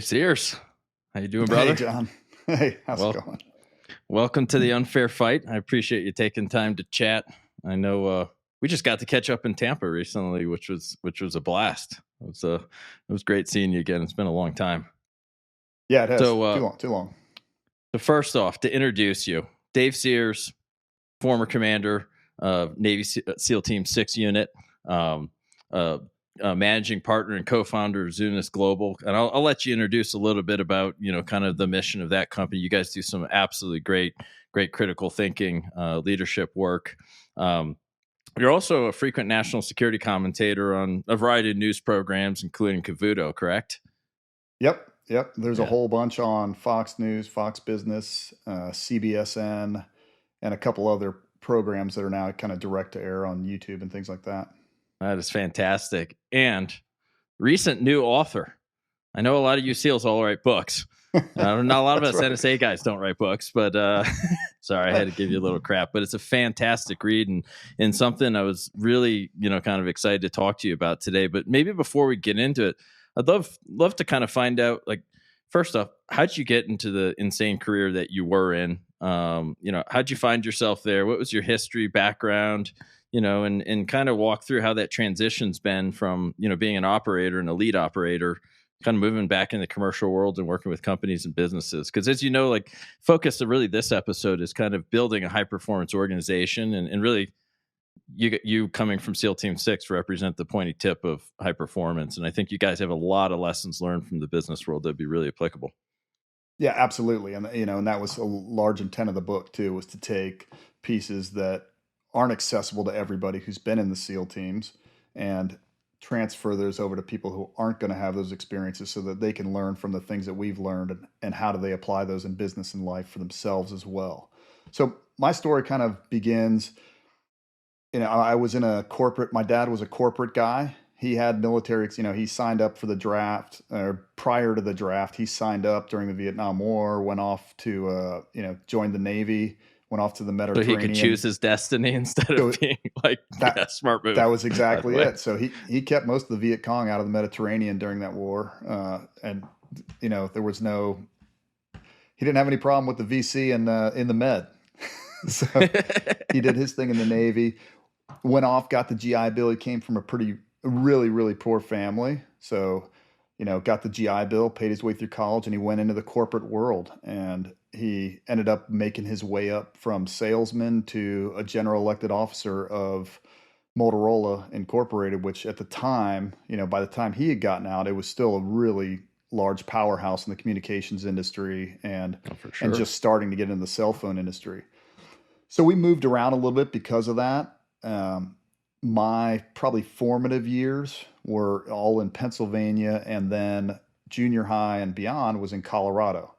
Dave Sears. How you doing, brother? Hey, John. Hey, how's Well, it going? welcome to the Unfair Fight. I appreciate you taking time to chat. I know we just got to catch up in Tampa recently, which was a blast. It was great seeing you again. It's been a long time. Yeah, it has. So, Too long. So first off, to introduce you, Dave Sears, former commander of Navy SEAL Team 6 unit, um, managing partner and co-founder of Zunis Global. And I'll let you introduce a little bit about, kind of the mission of that company. You guys do some absolutely great critical thinking, leadership work. You're also a frequent national security commentator on a variety of news programs, including Cavuto, correct? Yep. There's a whole bunch on Fox News, Fox Business, CBSN, and a couple other programs that are now kind of direct to air on YouTube and things like that. That is fantastic. And recent new author. I know a lot of you SEALs all write books. Not a lot of us right. NSA guys don't write books, but sorry, I had to give you a little crap. But it's a fantastic read and something I was really, kind of excited to talk to you about today. But maybe before we get into it, I'd love to kind of find out, like, first off, how'd you get into the insane career that you were in? How'd you find yourself there? What was your history, background? And kind of walk through how that transition's been from, being an operator, an elite operator, kind of moving back in the commercial world and working with companies and businesses. Because as you know, like, focus of really this episode is kind of building a high performance organization, and really you coming from SEAL Team 6 represent the pointy tip of high performance. And I think you guys have a lot of lessons learned from the business world that'd be really applicable. Yeah, absolutely. And that was a large intent of the book too, was to take pieces that aren't accessible to everybody who's been in the SEAL teams and transfer those over to people who aren't going to have those experiences so that they can learn from the things that we've learned and how do they apply those in business and life for themselves as well. So my story kind of begins, I was in a corporate, my dad was a corporate guy. He had military, he signed up for the draft, or prior to the draft, he signed up during the Vietnam War, went off to, joined the Navy, went off to the Mediterranean. So he could choose his destiny instead of being like smart move. That was exactly it. So he kept most of the Viet Cong out of the Mediterranean during that war. And, there was he didn't have any problem with the VC in the Med. So he did his thing in the Navy, went off, got the GI Bill. He came from a really, really poor family. So, got the GI Bill, paid his way through college, and he went into the corporate world. And he ended up making his way up from salesman to a general elected officer of Motorola Incorporated, which at the time, by the time he had gotten out, it was still a really large powerhouse in the communications industry and just starting to get into the cell phone industry. So we moved around a little bit because of that. My probably formative years were all in Pennsylvania, and then junior high and beyond was in Colorado.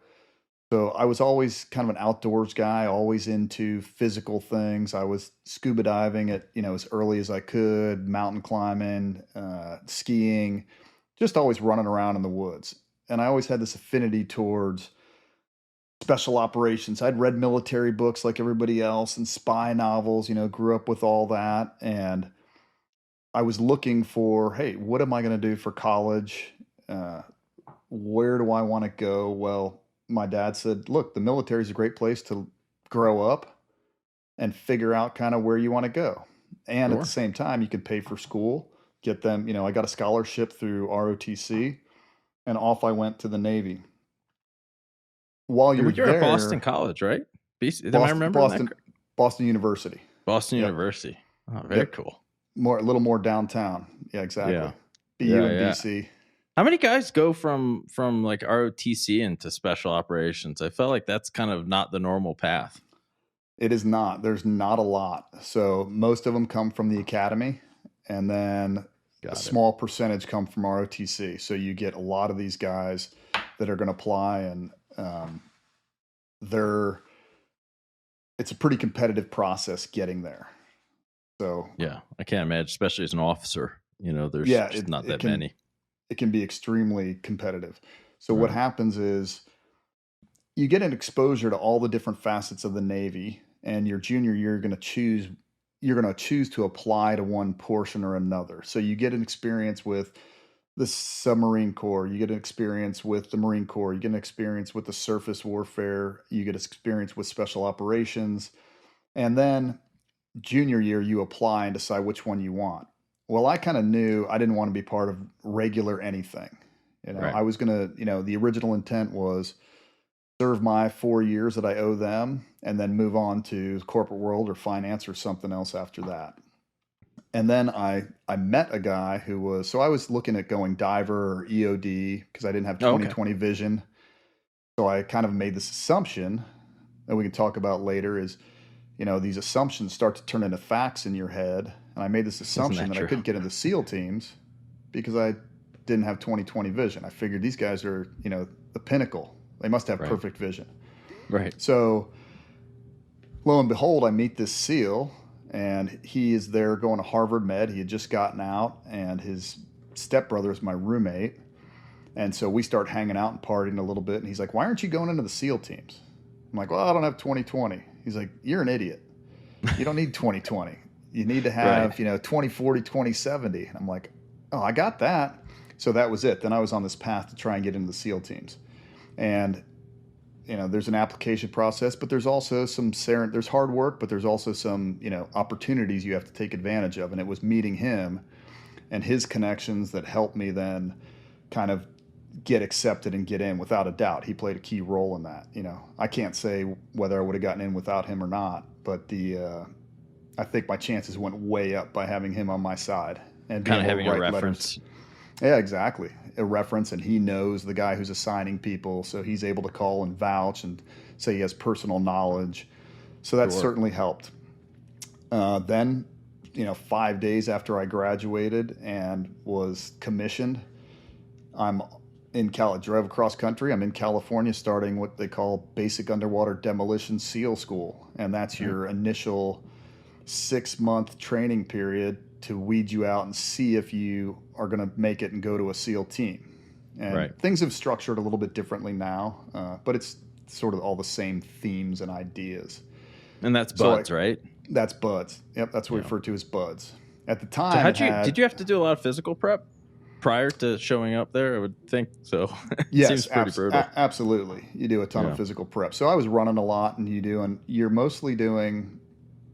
So I was always kind of an outdoors guy, always into physical things. I was scuba diving at, as early as I could, mountain climbing, skiing, just always running around in the woods. And I always had this affinity towards special operations. I'd read military books like everybody else and spy novels, grew up with all that. And I was looking for, hey, what am I going to do for college? Where do I want to go? Well, my dad said, look, the military is a great place to grow up and figure out kind of where you want to go. And at the same time, you could pay for school, get them, I got a scholarship through ROTC, and off I went to the Navy. While you're there, at Boston College, right? Am I remembering that? Boston University. Boston University. Oh, very cool. A little more downtown. Yeah, exactly. Yeah. BU and BC. How many guys go from like ROTC into special operations? I felt like that's kind of not the normal path. It is not. There's not a lot. So most of them come from the academy, and then a small percentage come from ROTC. So you get a lot of these guys that are going to apply, and it's a pretty competitive process getting there. So yeah, I can't imagine, especially as an officer, there's just not that many. It can be extremely competitive. So what happens is you get an exposure to all the different facets of the Navy, and your junior year, you're going to choose to apply to one portion or another. So you get an experience with the submarine corps. You get an experience with the Marine Corps. You get an experience with the surface warfare. You get experience with special operations. And then junior year, you apply and decide which one you want. Well, I kind of knew I didn't want to be part of regular anything. Right. I was going to, the original intent was serve my 4 years that I owe them and then move on to corporate world or finance or something else after that. And then I met a guy who was, so I was looking at going diver or EOD because I didn't have Oh, okay. 2020 vision. So I kind of made this assumption that we can talk about later is, these assumptions start to turn into facts in your head. And I made this assumption that I couldn't get into SEAL teams because I didn't have 2020 vision. I figured these guys are, the pinnacle. They must have perfect vision. Right. So lo and behold, I meet this SEAL, and he is there going to Harvard Med. He had just gotten out, and his stepbrother is my roommate. And so we start hanging out and partying a little bit. And he's like, "Why aren't you going into the SEAL teams?" I'm like, "Well, I don't have 2020. He's like, "You're an idiot. You don't need 2020. You need to have, 2040, 2070. And I'm like, "Oh, I got that." So that was it. Then I was on this path to try and get into the SEAL teams. And, there's an application process, but there's also there's hard work, but there's also some, opportunities you have to take advantage of. And it was meeting him and his connections that helped me then kind of get accepted and get in without a doubt. He played a key role in that. I can't say whether I would have gotten in without him or not, but I think my chances went way up by having him on my side and kind of having a reference. Yeah, exactly. A reference, and he knows the guy who's assigning people, so he's able to call and vouch and say he has personal knowledge. So that certainly helped. Then, 5 days after I graduated and was commissioned, I'm in drove across country. I'm in California starting what they call basic underwater demolition SEAL school. And that's your initial 6-month training period to weed you out and see if you are going to make it and go to a SEAL team. And things have structured a little bit differently now, but it's sort of all the same themes and ideas. And that's BUDS, right? That's BUDS. Yep, that's what we refer to as BUDS. At the time, so did you have to do a lot of physical prep prior to showing up there? I would think so. Yes, seems pretty brutal. Absolutely. You do a ton of physical prep. So I was running a lot, and you're mostly doing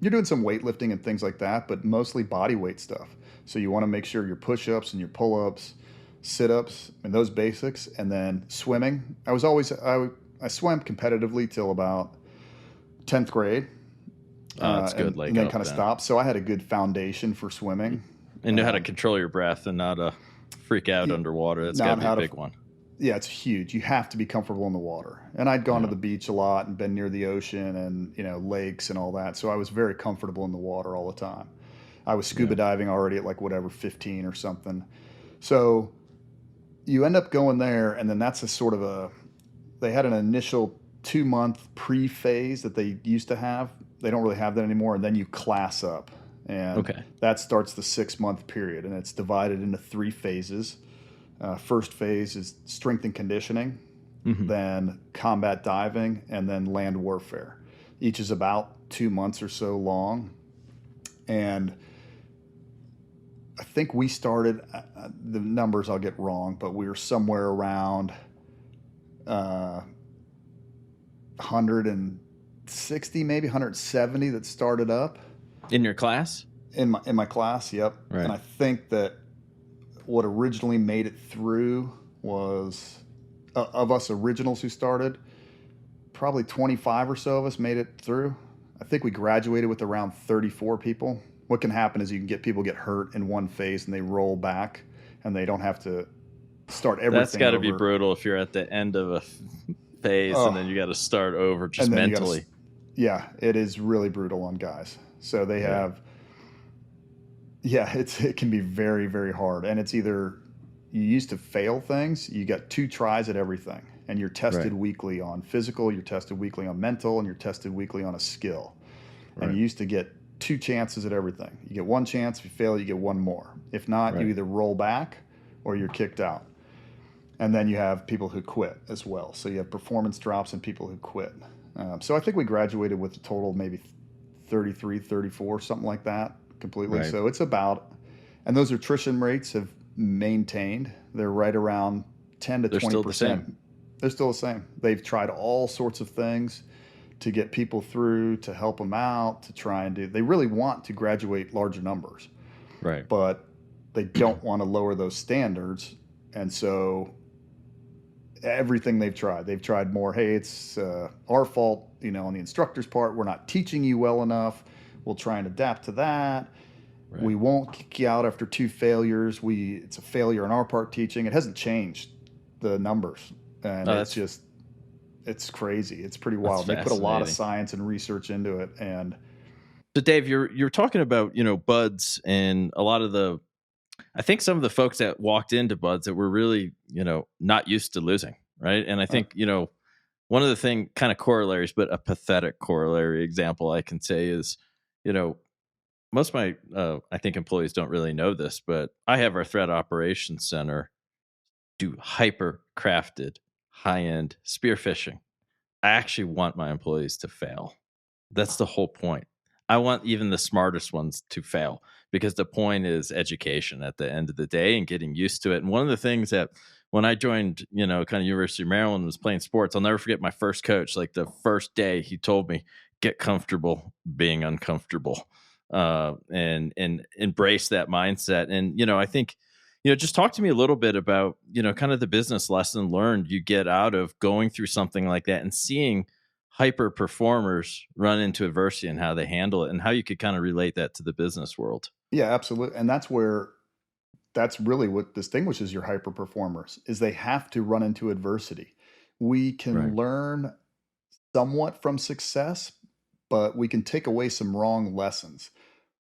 some weightlifting and things like that, but mostly body weight stuff. So you want to make sure your push-ups and your pull-ups, sit-ups, and those basics, and then swimming. I swam competitively till about 10th grade. That's good. And then kind of stopped. So I had a good foundation for swimming. And know how to control your breath and not freak out underwater. That's got to be a big one. Yeah, it's huge. You have to be comfortable in the water. And I'd gone to the beach a lot and been near the ocean and, lakes and all that. So I was very comfortable in the water all the time. I was scuba diving already at 15 or something. So you end up going there, and then that's they had an initial 2-month pre-phase that they used to have. They don't really have that anymore. And then you class up. And that starts the 6-month period. And it's divided into 3 phases. First phase is strength and conditioning, then combat diving, and then land warfare. Each is about 2 months or so long. And I think we started, the numbers I'll get wrong, but we were somewhere around 160, maybe 170 that started up. In your class? In my class, yep. Right. And I think that what originally made it through was, of us originals who started, probably 25 or so of us made it through. I think we graduated with around 34 people. What can happen is you can people get hurt in one phase and they roll back and they don't have to start everything over. That's got to be brutal if you're at the end of a phase and then you got to start over just mentally. Yeah, it is really brutal on guys. So they have... Yeah, it can be very, very hard. And it's either you used to fail things, you got 2 tries at everything, and you're tested weekly on physical, you're tested weekly on mental, and you're tested weekly on a skill. And you used to get 2 chances at everything. You get 1 chance, if you fail, you get 1 more. If not, you either roll back or you're kicked out. And then you have people who quit as well. So you have performance drops and people who quit. So I think we graduated with a total of maybe 33, 34, something like that. Completely. So it's about, and those attrition rates have maintained. They're right around 10 to They're still the 20%. same. They're still the same. They've tried all sorts of things to get people through, to help them out, to try and do. They really want to graduate larger numbers, Right. but they don't want to lower those standards. And so everything they've tried more. Hey, it's our fault, on the instructor's part. We're not teaching you well enough. We'll try and adapt to that. Right. We won't kick you out after 2 failures. It's a failure on our part teaching. It hasn't changed the numbers, and it's crazy. It's pretty wild. They put a lot of science and research into it. And so, Dave, you're talking about buds, and a lot of I think some of the folks that walked into buds that were really not used to losing, right? And I think one of the thing kind of corollaries, but a pathetic corollary example I can say is most of my I think employees don't really know this, but I have our threat operations center do hyper crafted high end spear phishing. I actually want my employees to fail. That's the whole point. I want even the smartest ones to fail, because the point is education at the end of the day and getting used to it. And one of the things that when I joined, kind of University of Maryland, was playing sports, I'll never forget my first coach. Like the first day he told me, get comfortable being uncomfortable, and embrace that mindset. And, I think, just talk to me a little bit about, kind of the business lesson learned you get out of going through something like that and seeing hyper performers run into adversity and how they handle it, and how you could kind of relate that to the business world. yeah, absolutely. And that's really what distinguishes your hyper performers, is they have to run into adversity. We can Right. learn somewhat from success, but we can take away some wrong lessons.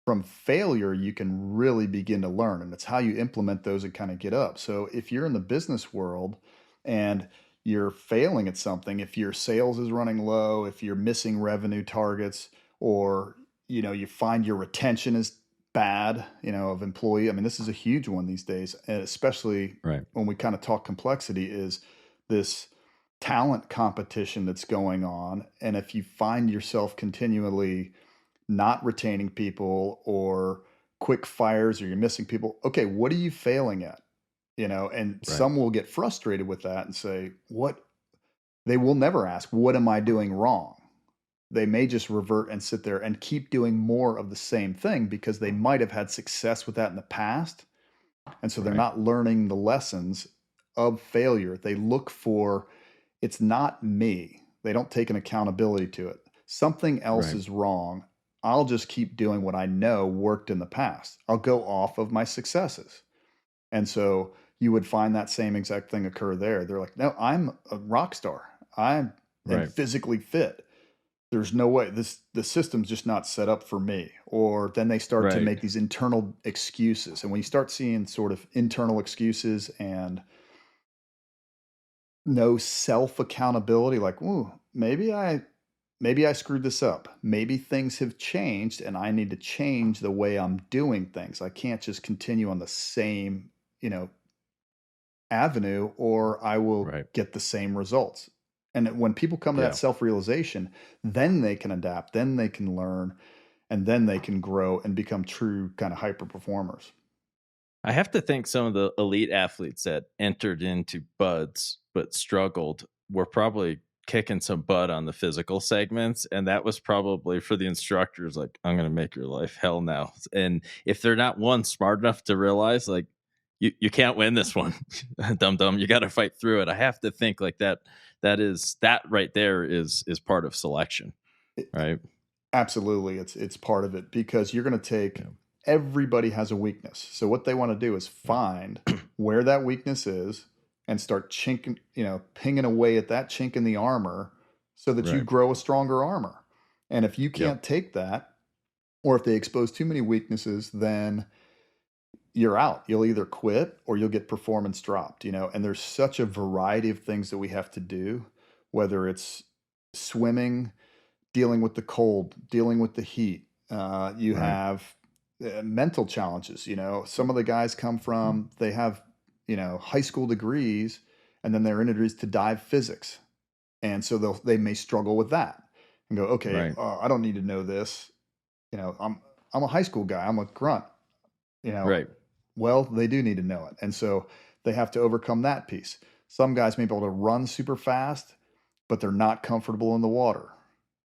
From failure, you can really begin to learn, and it's how you implement those and kind of get up. So if you're in the business world and you're failing at something, if your sales is running low, if you're missing revenue targets, or you find your retention is bad, of employee. I mean, this is a huge one these days, and especially Right. when we kind of talk complexity, is this talent competition that's going on. And if you find yourself continually not retaining people, or quick fires, or you're missing people, okay, what are you failing at? And Right. some will get frustrated with that and say, what? They will never ask, what am I doing wrong? They may just revert and sit there and keep doing more of the same thing, because they might have had success with that in the past. And so they're Right. not learning the lessons of failure. They look for, it's not me. They don't take an accountability to it. Something else Right. is wrong. I'll just keep doing what I know worked in the past. I'll go off of my successes. And so you would find that same exact thing occur there. They're like, no, I'm a rock star. I am Right. physically fit. There's no way, the system's just not set up for me. Or then they start to Right. make these internal excuses. And when you start seeing sort of internal excuses and no self accountability, like, ooh, maybe I screwed this up. Maybe things have changed and I need to change the way I'm doing things. I can't just continue on the same, avenue, or I will Right. get the same results. And when people come to Yeah. that self-realization, then they can adapt, then they can learn, and then they can grow and become true kind of hyper performers. I have to think some of the elite athletes that entered into buds but struggled were probably kicking some butt on the physical segments. And that was probably for the instructors, like, I'm going to make your life hell now. And if they're not smart enough to realize, like, you can't win this one, dum dum, you got to fight through it. I have to think like that. That right there is part of selection, It, right? absolutely, it's part of it, because you're going to take, Yeah. everybody has a weakness. So what they want to do is find where that weakness is and start chinking, pinging away at that chink in the armor, so that you Right. grow a stronger armor. And if you Yep. can't take that, or if they expose too many weaknesses, then you're out. You'll either quit or you'll get performance dropped, and there's such a variety of things that we have to do, whether it's swimming, dealing with the cold, dealing with the heat. You Right. have mental challenges. Some of the guys come from, they have, high school degrees, and then they're introduced to dive physics. And so they may struggle with that and go, okay, Right. I don't need to know this. I'm a high school guy. I'm a grunt, you know, Right. Well, they do need to know it. And so they have to overcome that piece. Some guys may be able to run super fast, but they're not comfortable in the water.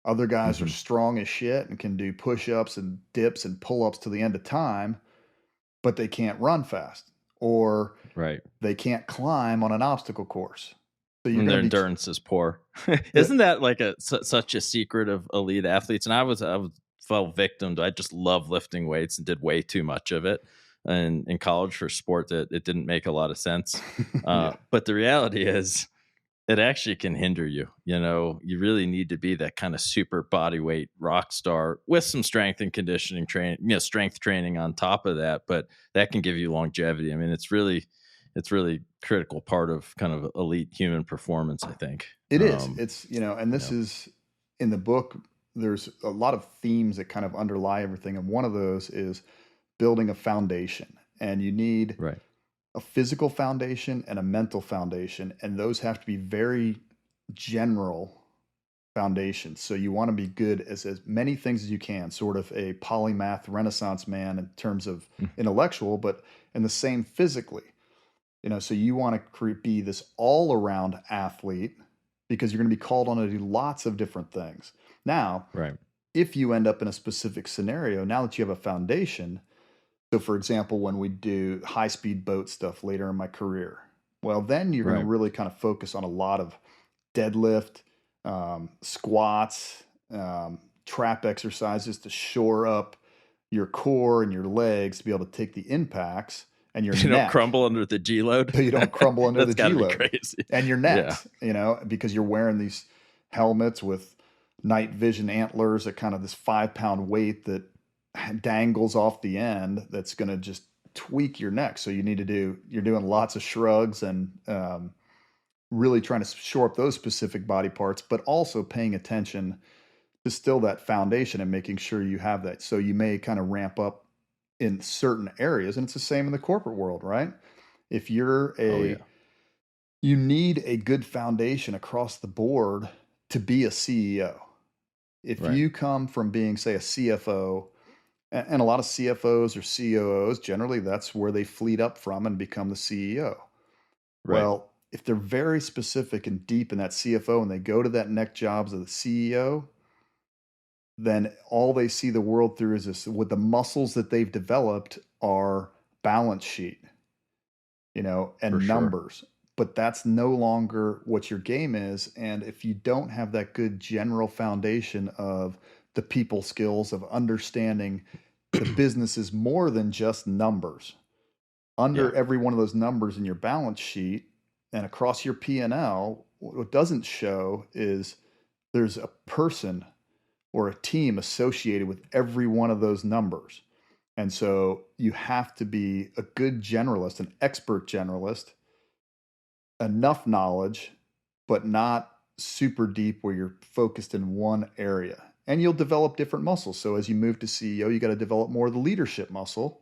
Other guys are Hmm. strong as shit and can do push-ups and dips and pull-ups to the end of time, but they can't run fast. Or Right. they can't climb on an obstacle course. So you're And going their to be endurance is poor. the, Isn't that like such a secret of elite athletes? And I was fell victim to. I just love lifting weights and did way too much of it in college for sport that it didn't make a lot of sense. yeah. But the reality is, it actually can hinder you. You know, you really need to be that kind of super body weight rock star with some strength and conditioning training, strength training on top of that. But that can give you longevity. I mean, it's really critical part of kind of elite human performance, I think. It is. It's, and this Yeah. is in the book, there's a lot of themes that kind of underlie everything. And one of those is building a foundation. And you need Right. a physical foundation and a mental foundation. And those have to be very general foundations. So you want to be good as many things as you can, sort of a polymath renaissance man in terms of Mm. intellectual, but in the same physically. So you want to be this all around athlete because you're going to be called on to do lots of different things. Now, Right. if you end up in a specific scenario, now that you have a foundation, so for example, when we do high speed boat stuff later in my career, well, then you're going to Right. really kind of focus on a lot of deadlift, squats, trap exercises to shore up your core and your legs to be able to take the impacts and your You don't neck crumble under the G load. so you don't crumble under the That's got G to be load crazy. and your Yeah. necks, because you're wearing these helmets with night vision antlers at kind of this 5 pound weight that dangles off the end that's going to just tweak your neck. So you're doing lots of shrugs and really trying to shore up those specific body parts, but also paying attention to still that foundation and making sure you have that. So you may kind of ramp up in certain areas, and it's the same in the corporate world, right? If Oh yeah. you need a good foundation across the board to be a CEO. If Right. you come from being, say, a CFO, and a lot of CFOs or COOs, generally that's where they fleet up from and become the CEO. Right. Well, if they're very specific and deep in that CFO and they go to that next jobs of the CEO, then all they see the world through is this with the muscles that they've developed are balance sheet, For and sure. numbers. But that's no longer what your game is. And if you don't have that good general foundation of the people skills of understanding the business is more than just numbers. Yeah. Under every one of those numbers in your balance sheet and across your P&L, what doesn't show is there's a person or a team associated with every one of those numbers. And so you have to be a good generalist, an expert generalist, enough knowledge, but not super deep where you're focused in one area. And you'll develop different muscles. So as you move to CEO, you got to develop more of the leadership muscle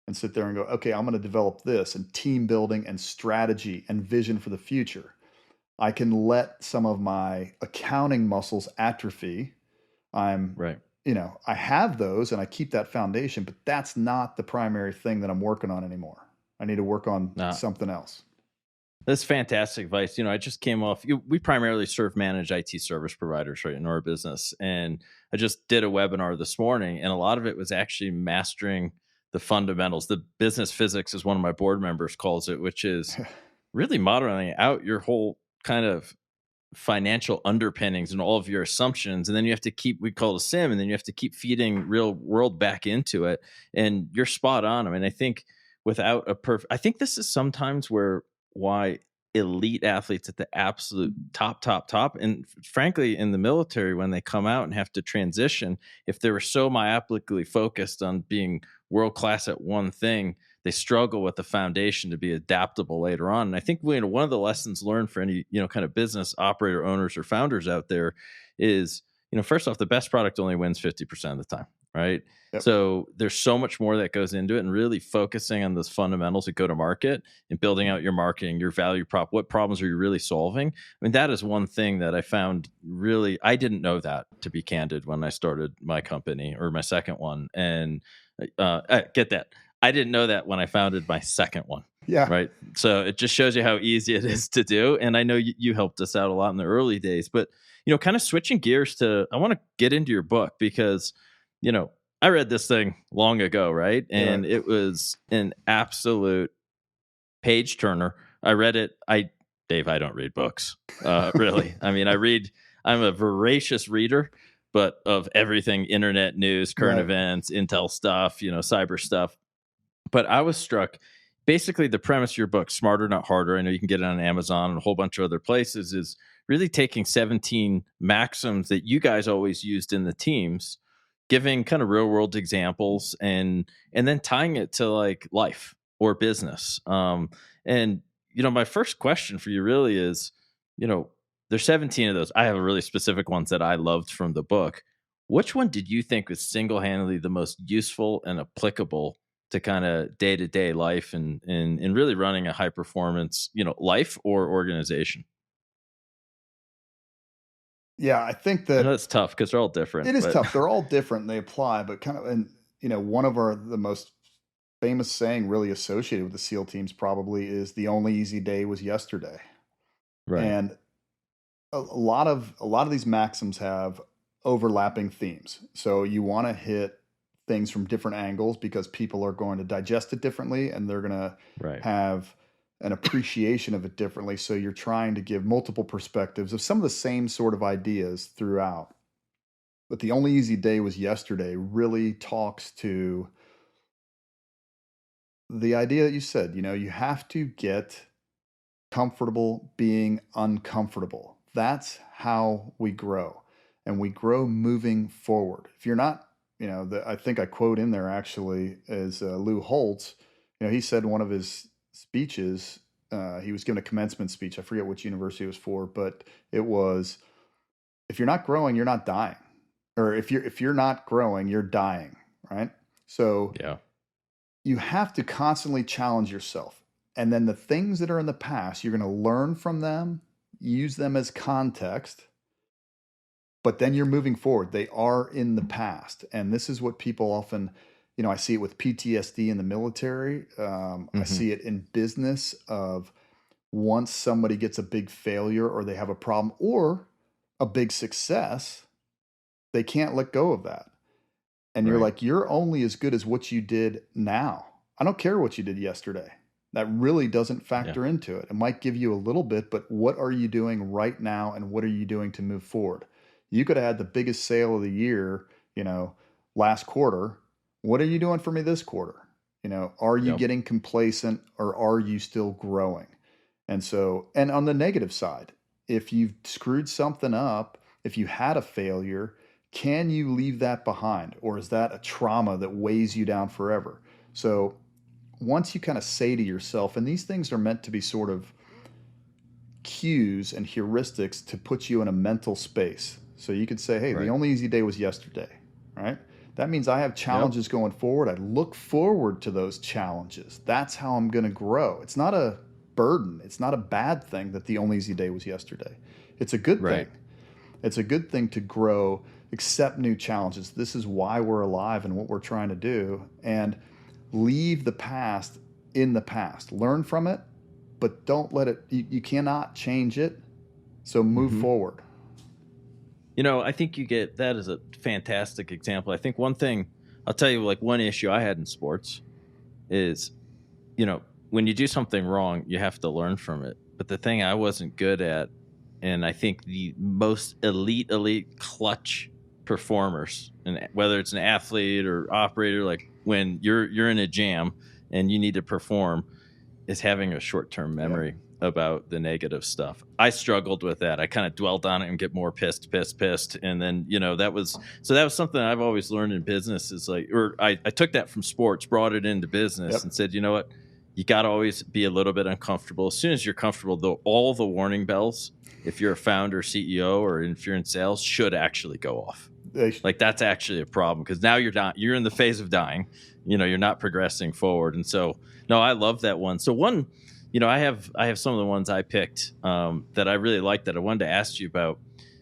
and sit there and go, okay, I'm going to develop this and team building and strategy and vision for the future. I can let some of my accounting muscles atrophy. I'm, Right. I have those and I keep that foundation, but that's not the primary thing that I'm working on anymore. I need to work on Nah, something else. that's fantastic advice. I just came off. We primarily serve managed IT service providers, right, in our business, and I just did a webinar this morning, and a lot of it was actually mastering the fundamentals. The business physics, as one of my board members calls it, which is really modeling out your whole kind of financial underpinnings and all of your assumptions, and then you have to keep, we call it a sim, and then you have to keep feeding real world back into it. And you're spot on. I mean, I think without a perfect, I think this is sometimes why elite athletes at the absolute top, and frankly in the military, when they come out and have to transition, if they were so myopically focused on being world class at one thing, they struggle with the foundation to be adaptable later on. And I think one of the lessons learned for any kind of business operator, owners, or founders out there is, first off, the best product only wins 50% of the time, right? Yep. So there's so much more that goes into it, and really focusing on those fundamentals that go to market and building out your marketing, your value prop. What problems are you really solving? I mean, that is one thing that I found really, I didn't know that, to be candid, when I started my company or my second one. And get that, I didn't know that when I founded my second one. Yeah. Right. So it just shows you how easy it is to do. And I know you helped us out a lot in the early days, but, kind of switching gears I want to get into your book because, I read this thing long ago. Right. And it was an absolute page turner. I read it. Dave, I don't read books. Really. I mean, I'm a voracious reader, but of everything, internet news, current events, intel stuff, cyber stuff. But I was struck. Basically, the premise of your book, Smarter, Not Harder, I know you can get it on Amazon and a whole bunch of other places, is really taking 17 maxims that you guys always used in the teams, giving kind of real world examples and then tying it to like life or business. And, my first question for you really is, there's 17 of those. I have a really specific ones that I loved from the book. Which one did you think was single-handedly the most useful and applicable to kind of day-to-day life and really running a high performance, life or organization? Yeah, I think I that know it's tough because they're all different. it is tough. They're all different and they apply, but kind of, and one of the most famous saying really associated with the SEAL teams probably is the only easy day was yesterday. Right. And a lot of these maxims have overlapping themes. So you want to hit things from different angles because people are going to digest it differently and they're going to have an appreciation of it differently. So you're trying to give multiple perspectives of some of the same sort of ideas throughout. But the only easy day was yesterday really talks to the idea that you said, you have to get comfortable being uncomfortable. That's how we grow. And we grow moving forward. If you're not, I think I quote in there actually is Lou Holtz. He said in one of his speeches, he was giving a commencement speech. I forget which university it was for, but it was, if you're not growing, you're not dying. Or if you're not growing, you're dying, right? So you have to constantly challenge yourself. And then the things that are in the past, you're going to learn from them, use them as context, but then you're moving forward. They are in the past. And this is what people often, I see it with PTSD in the military. I see it in business of once somebody gets a big failure or they have a problem or a big success, they can't let go of that. And you're like, you're only as good as what you did now. I don't care what you did yesterday. That really doesn't factor into it. It might give you a little bit, but what are you doing right now and what are you doing to move forward? You could have had the biggest sale of the year, last quarter. What are you doing for me this quarter? Are you getting complacent or are you still growing? And so, and on the negative side, if you've screwed something up, if you had a failure, can you leave that behind? Or is that a trauma that weighs you down forever? So once you kind of say to yourself, and these things are meant to be sort of cues and heuristics to put you in a mental space. So you could say, hey, the only easy day was yesterday, right? That means I have challenges going forward. I look forward to those challenges. That's how I'm going to grow. It's not a burden. It's not a bad thing that the only easy day was yesterday. It's a good thing. It's a good thing to grow, accept new challenges. This is why we're alive and what we're trying to do. And leave the past in the past. Learn from it, but don't let it, you cannot change it. So move forward. I think that is a fantastic example. I think one thing, I'll tell you, like one issue I had in sports is, when you do something wrong, you have to learn from it. But the thing I wasn't good at, and I think the most elite clutch performers, and whether it's an athlete or operator, like when you're in a jam and you need to perform, is having a short-term memory about the negative stuff. I struggled with that. I kind of dwelled on it and get more pissed. And then, that was something I've always learned in business is like, or I took that from sports, brought it into business and said, you know what, you got to always be a little bit uncomfortable. As soon as you're comfortable, though, all the warning bells, if you're a founder, CEO, or if you're in sales, should actually go off. Like that's actually a problem because now you're in the phase of dying, you're not progressing forward. And so, no, I love that one. So one, I have some of the ones I picked that I really like that I wanted to ask you about.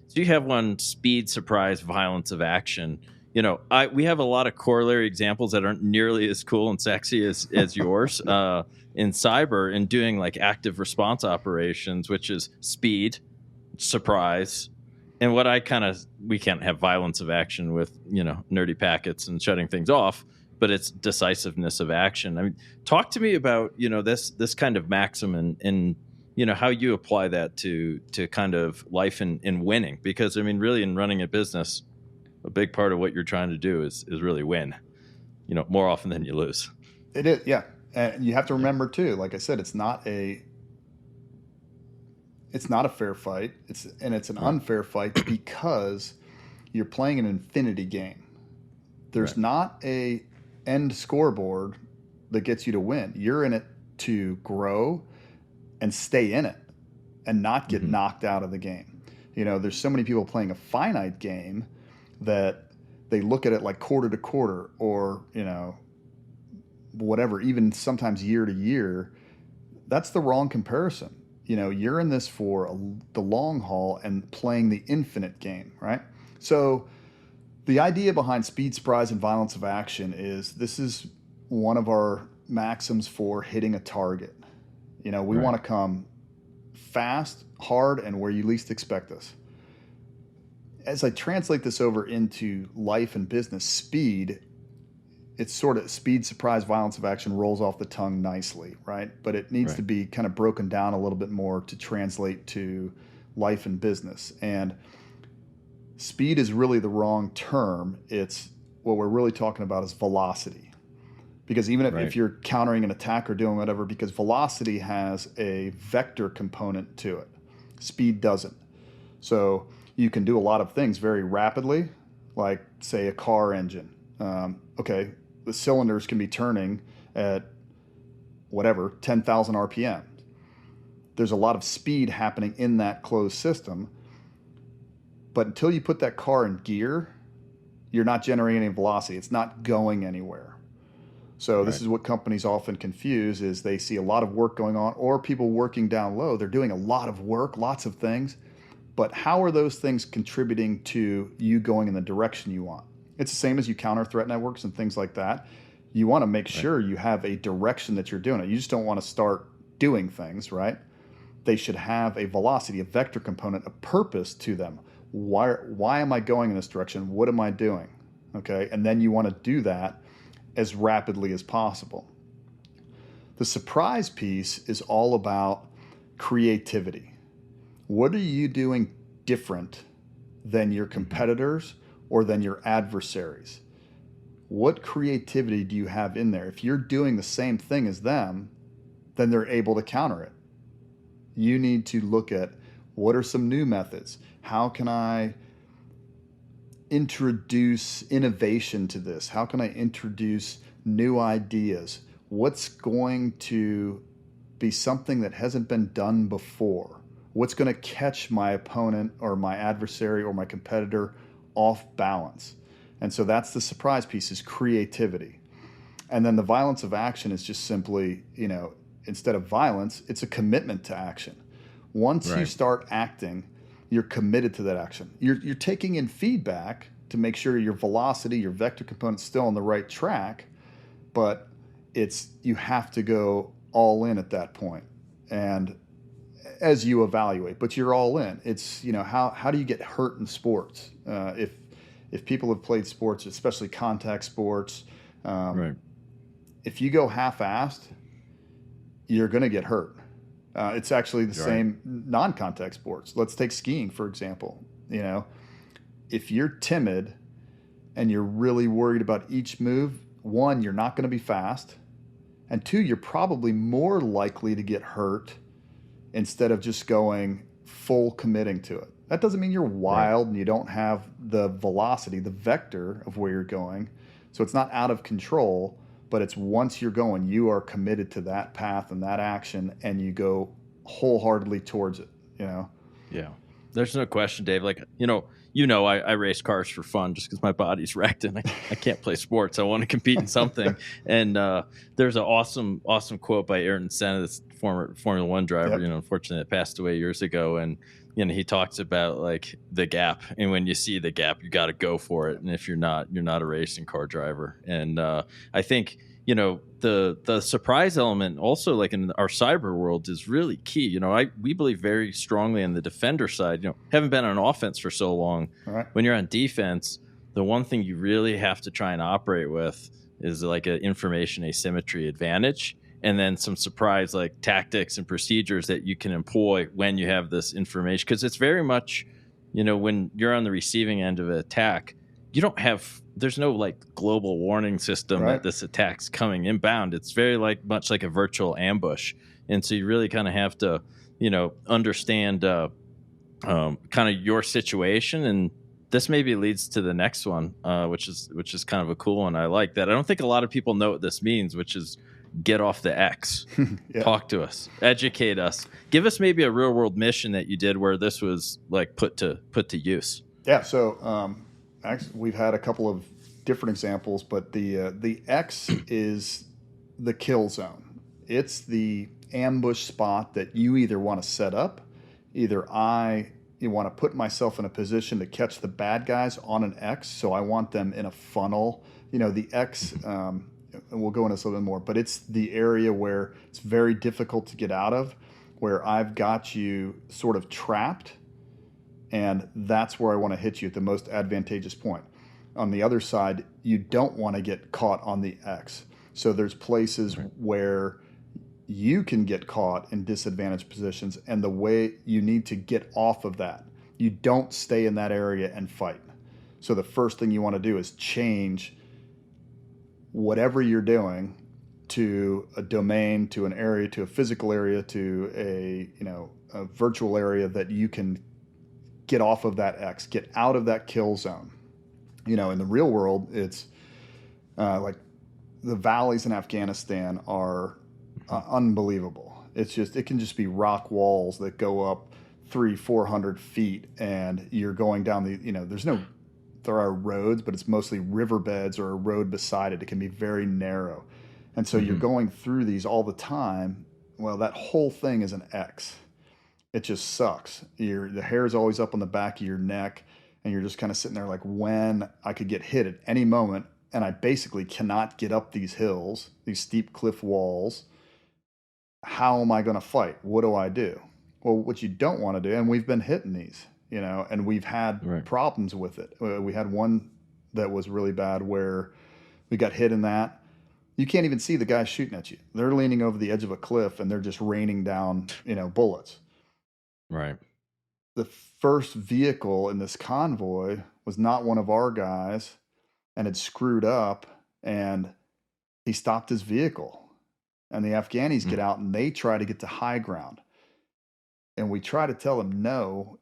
So you have one, speed, surprise, violence of action. we have a lot of corollary examples that aren't nearly as cool and sexy as yours in cyber, and doing like active response operations, which is speed, surprise, and what we can't have violence of action with nerdy packets and shutting things off, but it's decisiveness of action. I mean, talk to me about this kind of maxim, and how you apply that to kind of life and winning, because I mean, really, in running a business, a big part of what you're trying to do is really win, more often than you lose. It is, yeah. And you have to remember too, like I said, it's not a fair fight. It's an unfair fight because you're playing an infinity game. There's not a end scoreboard that gets you to win. You're in it to grow and stay in it and not get knocked out of the game. There's so many people playing a finite game that they look at it like quarter to quarter, or whatever, even sometimes year to year. That's the wrong comparison. You're in this for the long haul and playing the infinite game, right? So the idea behind speed, surprise, and violence of action is this is one of our maxims for hitting a target. We want to come fast, hard, and where you least expect us. As I translate this over into life and business, speed, it's sort of speed, surprise, violence of action rolls off the tongue nicely, right? But it needs to be kind of broken down a little bit more to translate to life and business. And speed is really the wrong term. It's what we're really talking about is velocity. Because even if you're countering an attack or doing whatever, because velocity has a vector component to it, speed doesn't. So you can do a lot of things very rapidly, like say a car engine. The cylinders can be turning at whatever, 10,000 RPM. There's a lot of speed happening in that closed system. But until you put that car in gear, you're not generating any velocity. It's not going anywhere. So this is what companies often confuse, is they see a lot of work going on, or people working down low. They're doing a lot of work, lots of things. But how are those things contributing to you going in the direction you want? It's the same as you counter threat networks and things like that. You want to make sure you have a direction that you're doing it. You just don't want to start doing things, right? They should have a velocity, a vector component, a purpose to them. Why am I going in this direction? What am I doing? Okay, and then you want to do that as rapidly as possible. The surprise piece is all about creativity. What are you doing different than your competitors or than your adversaries? What creativity do you have in there? If you're doing the same thing as them, then they're able to counter it. You need to look at, what are some new methods? How can I introduce innovation to this? How can I introduce new ideas? What's going to be something that hasn't been done before? What's going to catch my opponent or my adversary or my competitor off balance? And so that's the surprise piece, is creativity. And then the violence of action is just simply, instead of violence, it's a commitment to action. Once you start acting, you're committed to that action. You're taking in feedback to make sure your velocity, your vector component's still on the right track, but you have to go all in at that point. And as you evaluate, but you're all in. It's, how do you get hurt in sports? If people have played sports, especially contact sports, if you go half-assed, you're going to get hurt. It's actually the same non-contact sports. Let's take skiing, for example. If you're timid and you're really worried about each move, one, you're not going to be fast. And two, you're probably more likely to get hurt instead of just going full committing to it. That doesn't mean you're wild and you don't have the velocity, the vector of where you're going. So it's not out of control, but it's once you're going, you are committed to that path and that action, and you go wholeheartedly towards it, Yeah. There's no question, Dave. Like, I race cars for fun just because my body's wrecked and I can't play sports. I want to compete in something. And there's an awesome quote by Ayrton Senna, this former Formula One driver, unfortunately, that passed away years ago. And he talks about like the gap, and when you see the gap, you got to go for it. And if you're not, you're not a racing car driver. And I think the surprise element also, like in our cyber world, is really key. We believe very strongly in the defender side. Haven't been on offense for so long. Right. When you're on defense, the one thing you really have to try and operate with is like an information asymmetry advantage, and then some surprise like tactics and procedures that you can employ when you have this information. Because it's very much, when you're on the receiving end of an attack, there's no like global warning system Right. that this attack's coming inbound. It's very much like a virtual ambush. And so you really kind of have to, understand kind of your situation. And this maybe leads to the next one, which is kind of a cool one. I like that. I don't think a lot of people know what this means, which is get off the X. Yeah. Talk to us, educate us, give us maybe a real world mission that you did where this was like put to use. Yeah. So actually, we've had a couple of different examples, but the X is the kill zone. It's the ambush spot that you either want to set up, either you want to put myself in a position to catch the bad guys on an X. So I want them in a funnel. The X, and we'll go into this a little bit more, but it's the area where it's very difficult to get out of, where I've got you sort of trapped, and that's where I want to hit you at the most advantageous point. On the other side, you don't want to get caught on the X. So there's places where you can get caught in disadvantaged positions, and the way you need to get off of that, you don't stay in that area and fight. So the first thing you want to do is change whatever you're doing to a domain, to an area, to a physical area, to a virtual area that you can get off of that X, get out of that kill zone. In the real world, it's like the valleys in Afghanistan are unbelievable. It can just be rock walls that go up 300-400 feet, and you're going down there are roads, but it's mostly riverbeds or a road beside it. It can be very narrow. And so you're going through these all the time. Well, that whole thing is an X. It just sucks. The hair is always up on the back of your neck, and you're just kind of sitting there like, when I could get hit at any moment, and I basically cannot get up these hills, these steep cliff walls. How am I going to fight? What do I do? Well, what you don't want to do, and we've been hitting these, and we've had problems with it. We had one that was really bad where we got hit in that. You can't even see the guys shooting at you. They're leaning over the edge of a cliff, and they're just raining down, bullets. Right. The first vehicle in this convoy was not one of our guys, and had screwed up, and he stopped his vehicle. And the Afghanis get out, and they try to get to high ground. And we try to tell them, no,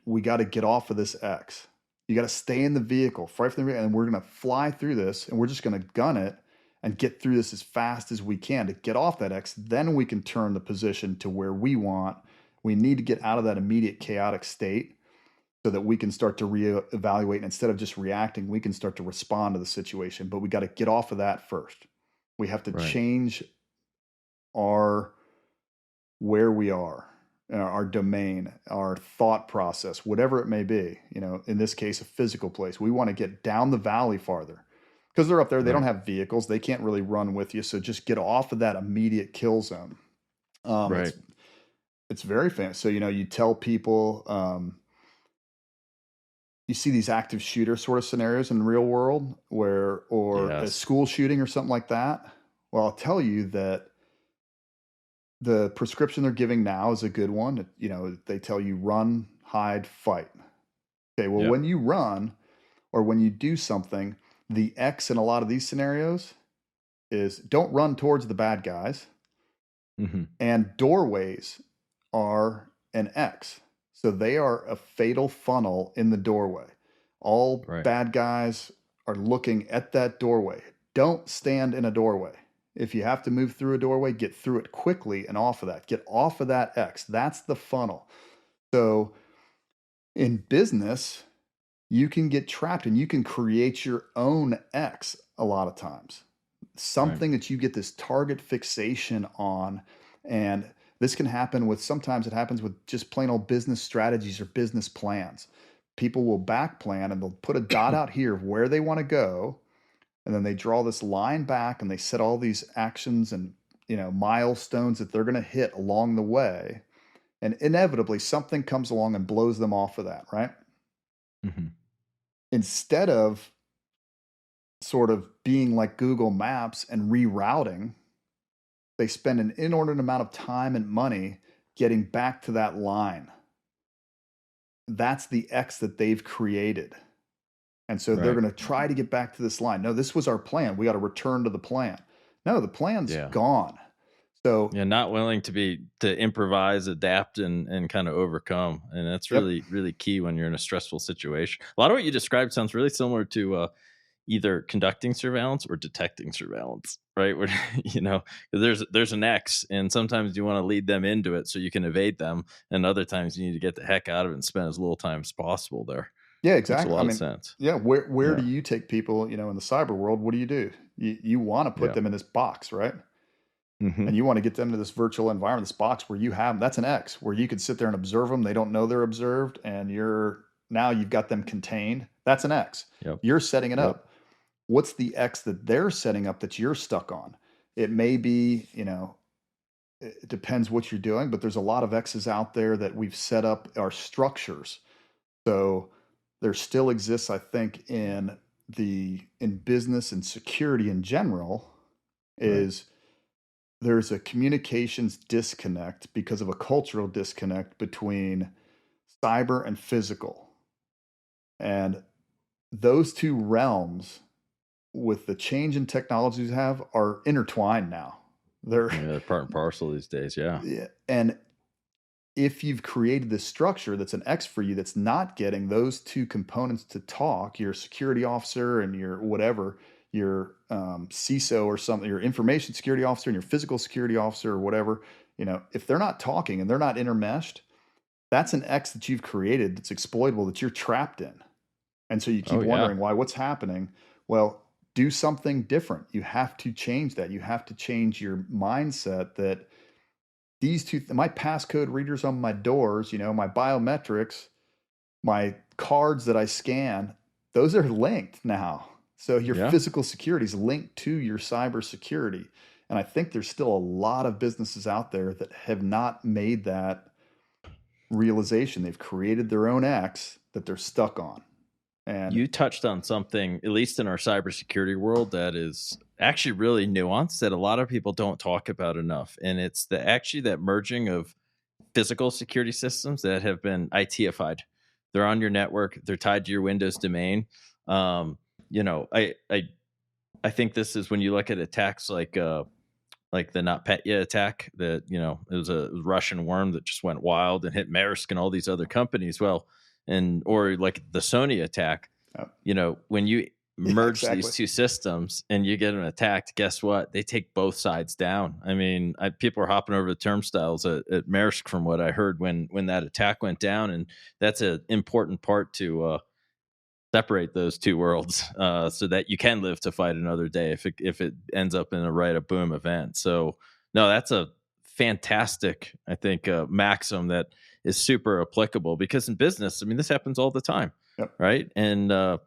we got to get off of this X. You got to stay in the vehicle, fight for the vehicle, and we're going to fly through this, and we're just going to gun it and get through this as fast as we can to get off that X. Then we can turn the position to where we want. We need to get out of that immediate chaotic state so that we can start to reevaluate. And instead of just reacting, we can start to respond to the situation. But we got to get off of that first. We have to change where we are, our domain, our thought process, whatever it may be. In this case, a physical place. We want to get down the valley farther because they're up there. They don't have vehicles. They can't really run with you. So just get off of that immediate kill zone. It's very famous. So, you tell people, you see these active shooter sort of scenarios in the real world or a school shooting or something like that. Well, I'll tell you that the prescription they're giving now is a good one. They tell you run, hide, fight. Okay. Well, when you run or when you do something, the X in a lot of these scenarios is don't run towards the bad guys. And doorways are an X. So they are a fatal funnel in the doorway. All bad guys are looking at that doorway. Don't stand in a doorway. If you have to move through a doorway, get through it quickly and off of that. Get off of that X. That's the funnel. So in business, you can get trapped and you can create your own X a lot of times. Something that you get this target fixation on, and This can happen with, sometimes it happens with just plain old business strategies or business plans. People will back plan and they'll put a dot out here of where they want to go. And then they draw this line back and they set all these actions and, milestones that they're going to hit along the way. And inevitably something comes along and blows them off of that, right? Mm-hmm. Instead of sort of being like Google Maps and rerouting, they spend an inordinate amount of time and money getting back to that line. That's the X that they've created. And so they're going to try to get back to this line. No, this was our plan. We got to return to the plan. No, the plan's gone. So not willing to improvise, adapt, and kind of overcome. And that's really, really key when you're in a stressful situation. A lot of what you described sounds really similar to either conducting surveillance or detecting surveillance, right? Where, there's an X, and sometimes you want to lead them into it so you can evade them. And other times you need to get the heck out of it and spend as little time as possible there. Yeah, exactly. Makes a lot of sense. Yeah. Where do you take people, in the cyber world? What do? You want to put them in this box, right? Mm-hmm. And you want to get them to this virtual environment, this box where that's an X, where you can sit there and observe them. They don't know they're observed, and now you've got them contained. That's an X. Yep. You're setting it up. What's the X that they're setting up that you're stuck on? It may be, it depends what you're doing, but there's a lot of X's out there that we've set up our structures. So there still exists, I think, in business and security in general, is there's a communications disconnect because of a cultural disconnect between cyber and physical. And those two realms, with the change in technologies we have, are intertwined now. They're part and parcel these days. Yeah. And if you've created this structure that's an X for you, that's not getting those two components to talk, your security officer and your whatever, your CISO or something, your information security officer and your physical security officer or whatever, if they're not talking and they're not intermeshed, that's an X that you've created that's exploitable, that you're trapped in. And so you keep wondering why, what's happening? Well, do something different. You have to change that. You have to change your mindset that these two, my passcode readers on my doors, my biometrics, my cards that I scan, those are linked now. So your physical security is linked to your cyber security. And I think there's still a lot of businesses out there that have not made that realization. They've created their own X that they're stuck on. And you touched on something, at least in our cybersecurity world, that is actually really nuanced that a lot of people don't talk about enough. And it's that merging of physical security systems that have been ITified. They're on your network. They're tied to your Windows domain. I think this is when you look at attacks like the NotPetya attack that, it was a Russian worm that just went wild and hit Maersk and all these other companies. Well, or like the Sony attack, when you merge these two systems and you get them attacked, guess what? They take both sides down. I mean, people are hopping over the turnstiles at Maersk from what I heard when that attack went down. And that's an important part to separate those two worlds so that you can live to fight another day if it ends up in a boom event. So no, that's a fantastic, I think, maxim that is super applicable, because in business, I mean, this happens all the time. Right. And, the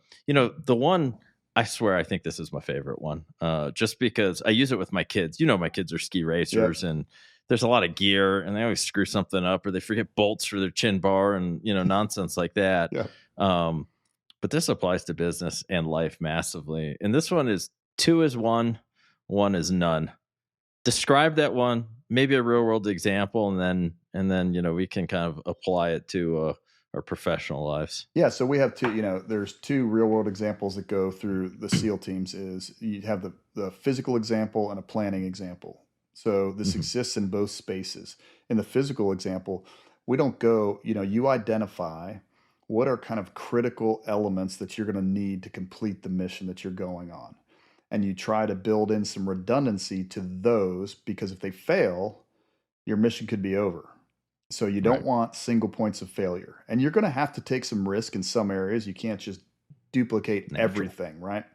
one, I swear, I think this is my favorite one, just because I use it with my kids. My kids are ski racers and there's a lot of gear and they always screw something up or they forget bolts for their chin bar and, nonsense like that. But this applies to business and life massively. And this one is 2 is 1, 1 is none. Describe that one, maybe a real world example, and then we can kind of apply it to our professional lives. Yeah, so we have two, there's 2 real world examples that go through the SEAL teams. Is you have the physical example and a planning example. So this exists in both spaces. In the physical example, we don't go, you identify what are kind of critical elements that you're going to need to complete the mission that you're going on. And you try to build in some redundancy to those, because if they fail, your mission could be over. So you don't want single points of failure. And you're going to have to take some risk in some areas. You can't just duplicate everything, right?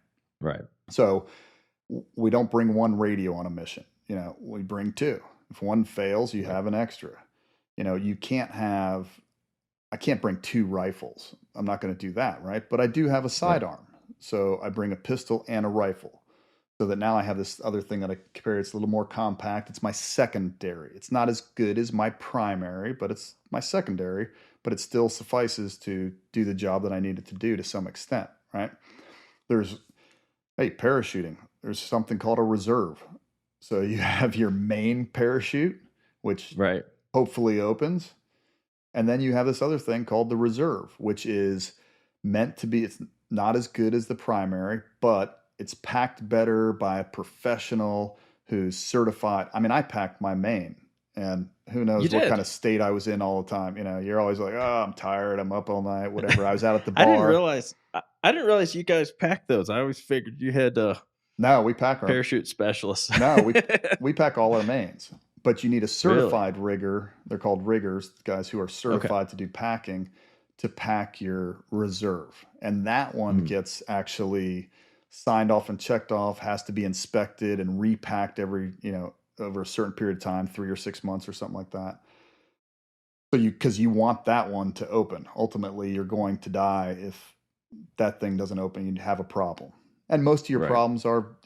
Right. So we don't bring 1 radio on a mission. We bring 2. If one fails, you have an extra. You know, I can't bring 2 rifles. I'm not going to do that, right? But I do have a sidearm. So I bring a pistol and a rifle. So that now I have this other thing that I compare. It's a little more compact. It's my secondary. It's not as good as my primary, but it's my secondary. But it still suffices to do the job that I need it to do to some extent, right? Parachuting. There's something called a reserve. So you have your main parachute, which hopefully opens. And then you have this other thing called the reserve, which is meant to be, it's not as good as the primary, but it's packed better by a professional who's certified. I mean, I packed my main, and who knows what kind of state I was in all the time. You know, you're always like, oh, I'm tired. I'm up all night, whatever. I was out at the bar. I didn't realize you guys packed those. I always figured you had no, we pack our parachute specialists. No, we pack all our mains, but you need a certified rigger. They're called riggers, guys who are certified to do packing, to pack your reserve. And that one gets actually signed off and checked off, has to be inspected and repacked every, over a certain period of time, 3 or 6 months or something like that. So because you want that one to open. Ultimately, you're going to die if that thing doesn't open. You'd have a problem. And most of your problems are,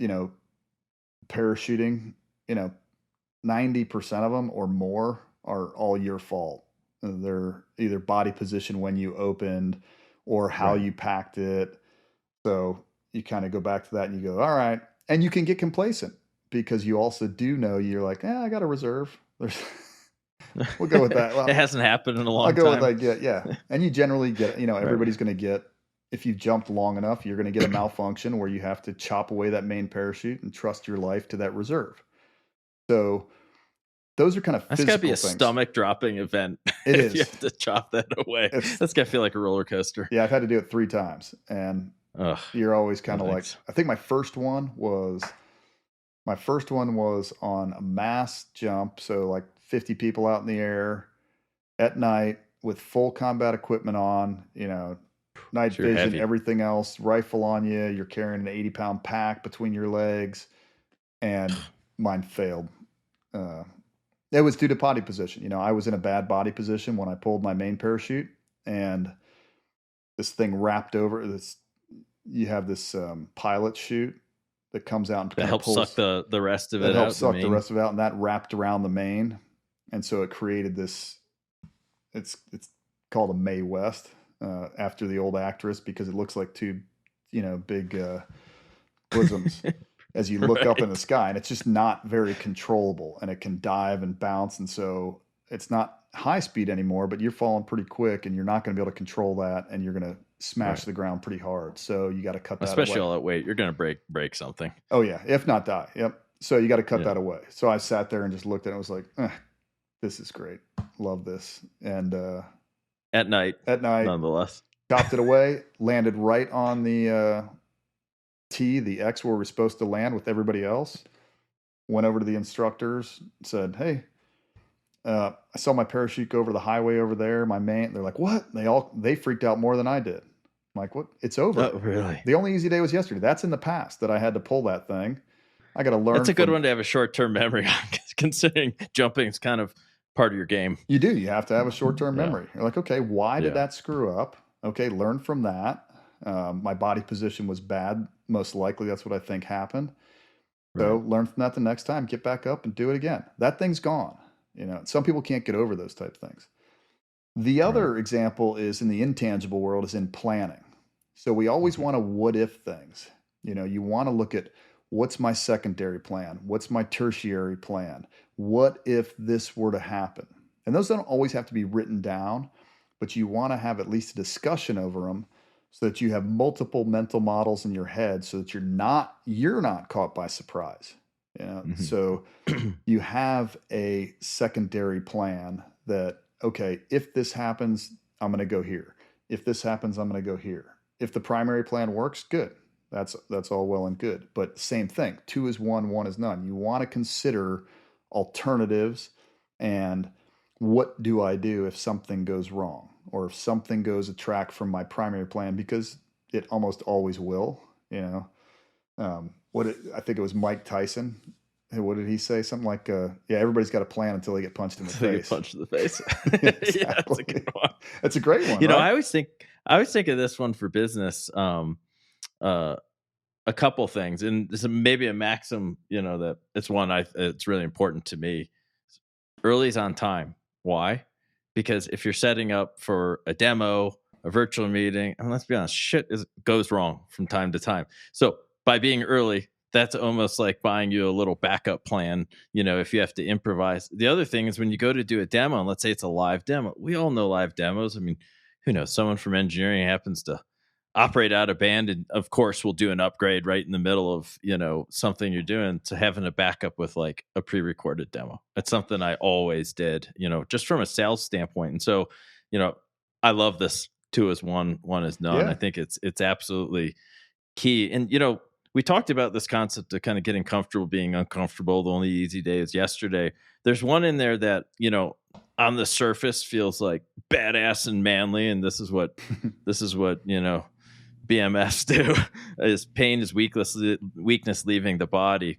parachuting, 90% of them or more are all your fault. They're either body position when you opened or how you packed it. So you kind of go back to that and you go, all right. And you can get complacent because you also do know you're like, I got a reserve. We'll go with that. Well, it hasn't happened in a long time. I'll go with that. Yeah. And you generally get, everybody's going to get, if you've jumped long enough, you're going to get a malfunction where you have to chop away that main parachute and trust your life to that reserve. So those are kind of that's physical gotta be a things. Stomach dropping event. It if is. You have to chop that away. That's gotta feel like a roller coaster. Yeah, I've had to do it 3 times, and you're always kind of like. I think my first one was on a mass jump, so like 50 people out in the air at night with full combat equipment on. Night vision, heavy. Everything else, rifle on you. You're carrying an 80-pound pack between your legs, and mine failed. It was due to body position. I was in a bad body position when I pulled my main parachute, and this thing wrapped over this. You have this pilot chute that comes out and that helps suck the rest of it out. That helps suck the rest of it out, and that wrapped around the main, and so it created this. It's called a Mae West after the old actress because it looks like 2, big bosoms. As you look up in the sky, and it's just not very controllable, and it can dive and bounce. And so it's not high speed anymore, but you're falling pretty quick and you're not going to be able to control that. And you're going to smash the ground pretty hard. So you got to cut that away. Especially all that weight. You're going to break something. Oh yeah. If not die. Yep. So you got to cut that away. So I sat there and just looked at it and was like, this is great. Love this. And, at night, nonetheless, chopped it away, landed right on the X where we're supposed to land with everybody else. Went over to the instructors, said, hey, I saw my parachute go over the highway over there. My main, they're like, what? They freaked out more than I did. I'm like, what? It's over. Oh, really? The only easy day was yesterday. That's in the past that I had to pull that thing. I got to learn. That's a good one to have a short-term memory on, considering jumping is kind of part of your game. You do. You have to have a short-term memory. You're like, okay, why did that screw up? Okay, learn from that. My body position was bad. Most likely that's what I think happened. So learn from that the next time, get back up and do it again. That thing's gone. Some people can't get over those type of things. The other example is in the intangible world, is in planning. So we always want to what if things. You want to look at what's my secondary plan? What's my tertiary plan? What if this were to happen? And those don't always have to be written down, but you want to have at least a discussion over them, so that you have multiple mental models in your head, so that you're not caught by surprise. So you have a secondary plan that, okay, if this happens, I'm going to go here. If this happens, I'm going to go here. If the primary plan works, good. That's all well and good. But same thing, 2 is 1, 1 is none. You want to consider alternatives and what do I do if something goes wrong, or if something goes a track from my primary plan, because it almost always will. I think it was Mike Tyson what did he say? Something like, everybody's got a plan until they get punched in the face. Punched in the face. Exactly. Yeah, that's a good one. That's a great one. You know, right? I always think of this one for business. A couple things, and this is maybe a maxim, that it's really important to me. Early is on time. Why? Because if you're setting up for a demo, a virtual meeting, and let's be honest, shit goes wrong from time to time. So by being early, that's almost like buying you a little backup plan, if you have to improvise. The other thing is when you go to do a demo, and let's say it's a live demo, we all know live demos. I mean, who knows? Someone from engineering happens to operate out of band, and of course we'll do an upgrade right in the middle of something you're doing, to having a backup with like a pre-recorded demo. That's something I always did, just from a sales standpoint. And so I love this. Two is one is none. Yeah. I think it's absolutely key. And we talked about this concept of kind of getting comfortable being uncomfortable. The only easy day is yesterday. There's one in there that on the surface feels like badass and manly, and this is what BMFs do, is pain is weakness leaving the body.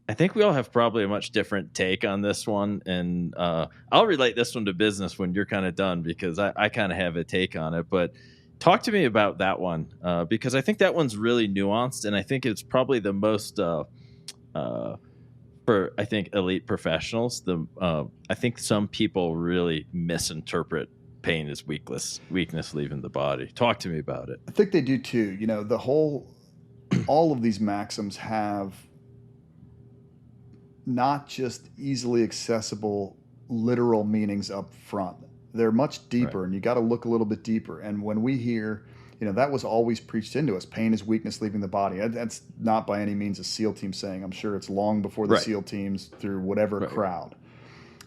I think we all have probably a much different take on this one, and I'll relate this one to business when you're kind of done, because I kind of have a take on it. But talk to me about that one, because I think that one's really nuanced, and I think it's probably the most for I think elite professionals. I think some people really misinterpret pain is weakness leaving the body. Talk to me about it. I think they do too. All of these maxims have not just easily accessible literal meanings up front. They're much deeper, right. And you got to look a little bit deeper. And when we hear, that was always preached into us. Pain is weakness leaving the body. That's not by any means a SEAL team saying. I'm sure it's long before the right. SEAL teams through whatever right. crowd.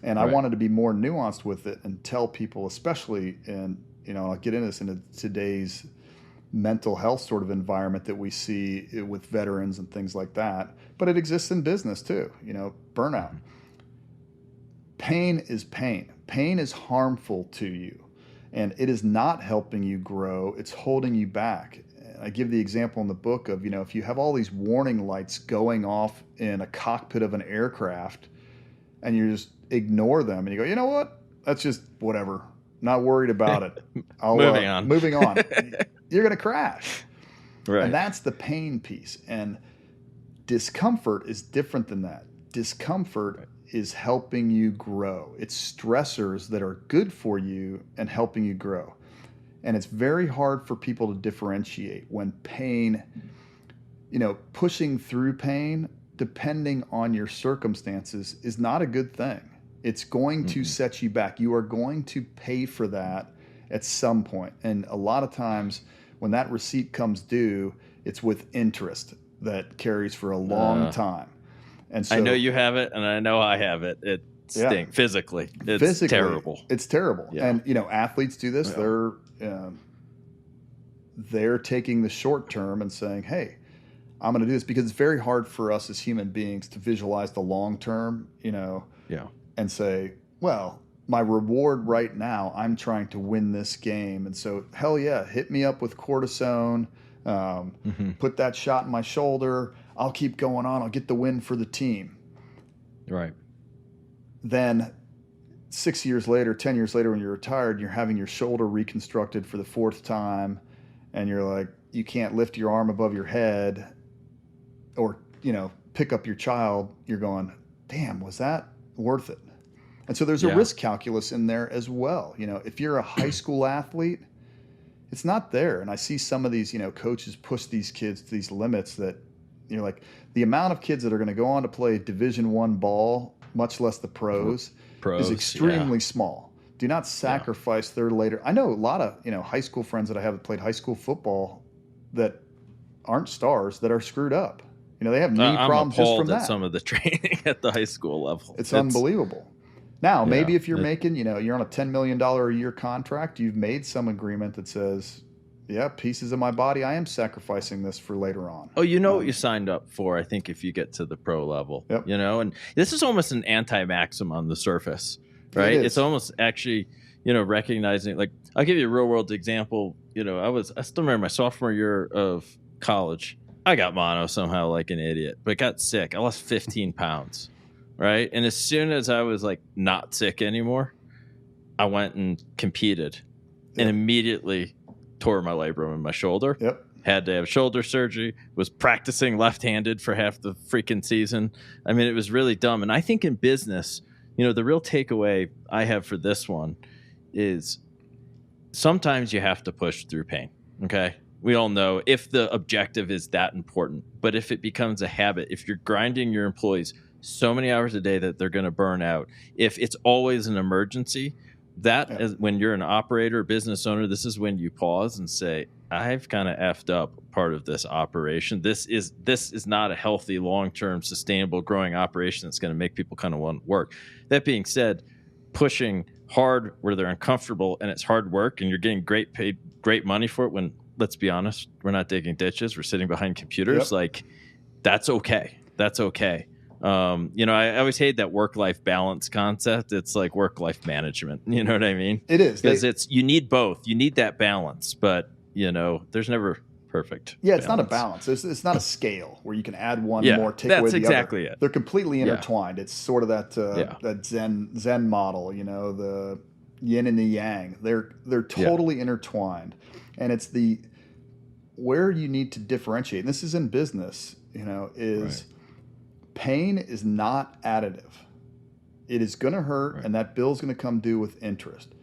And right. I wanted to be more nuanced with it and tell people, especially in, I'll get into this into today's mental health sort of environment that we see with veterans and things like that. But it exists in business too, burnout. Pain is pain. Pain is harmful to you, and it is not helping you grow. It's holding you back. I give the example in the book of, if you have all these warning lights going off in a cockpit of an aircraft and you just ignore them and you go, you know what? That's just whatever. Not worried about it. Moving on. Moving on. You're going to crash. Right. And that's the pain piece. And discomfort is different than that. Discomfort right. is helping you grow. It's stressors that are good for you and helping you grow. And it's very hard for people to differentiate when pain, pushing through pain, depending on your circumstances, is not a good thing. It's going to set you back. You are going to pay for that at some point. And a lot of times when that receipt comes due, it's with interest that carries for a long time. And so, I know you have it, and I know I have it. It stinks physically. It's terrible. It's terrible. Yeah. And athletes do this. Yeah. They're taking the short term and saying, "Hey, I'm going to do this," because it's very hard for us as human beings to visualize the long term. And say, well, my reward right now, I'm trying to win this game. And so, hell yeah, hit me up with cortisone, put that shot in my shoulder. I'll keep going on. I'll get the win for the team. Right. Then 6 years later, 10 years later, when you're retired, you're having your shoulder reconstructed for the fourth time. And you're like, you can't lift your arm above your head or, pick up your child. You're going, damn, was that worth it? And so there's a risk calculus in there as well. If you're a high school athlete, it's not there. And I see some of these, coaches push these kids to these limits that you're like, the amount of kids that are going to go on to play Division I ball, much less the pros is extremely small. Do not sacrifice their later. I know a lot of, high school friends that I have that played high school football that aren't stars that are screwed up. They have knee problems just from that. Some of the training at the high school level. It's unbelievable. Now, maybe if you're making, you're on a $10 million a year contract, you've made some agreement that says, pieces of my body, I am sacrificing this for later on. Oh, what you signed up for, I think, if you get to the pro level, and this is almost an anti-maxim on the surface, right? It's almost actually, recognizing, like, I'll give you a real world example. I still remember my sophomore year of college. I got mono somehow like an idiot, but got sick. I lost 15 pounds, right? And as soon as I was like not sick anymore, I went and competed and immediately tore my labrum in my shoulder. Yep. Had to have shoulder surgery, was practicing left-handed for half the freaking season. I mean, it was really dumb. And I think in business, you know, the real takeaway I have for this one is sometimes you have to push through pain. Okay. We all know if the objective is that important, but if it becomes a habit, if you're grinding your employees so many hours a day that they're going to burn out, if it's always an emergency, that is when you're an operator, business owner, this is when you pause and say, I've kind of effed up part of this operation. This is not a healthy, long-term, sustainable, growing operation that's going to make people kind of want to work. That being said, pushing hard where they're uncomfortable and it's hard work and you're getting great money for it when, let's be honest, we're not digging ditches, we're sitting behind computers. Like, that's okay. That's okay. You know, I always hate that work-life balance concept. It's like work-life management. You know what I mean? It is. Because you need both. You need that balance, but, you know, there's never perfect. Yeah, it's not a balance. It's not a scale where you can add one more, take away the exactly other. It. They're completely intertwined. It's sort of that Zen model, you know, the yin and the yang. They're totally intertwined. And it's where you need to differentiate. And this is in business, you know, is pain is not additive. It is going to hurt, and that bill's going to come due with interest.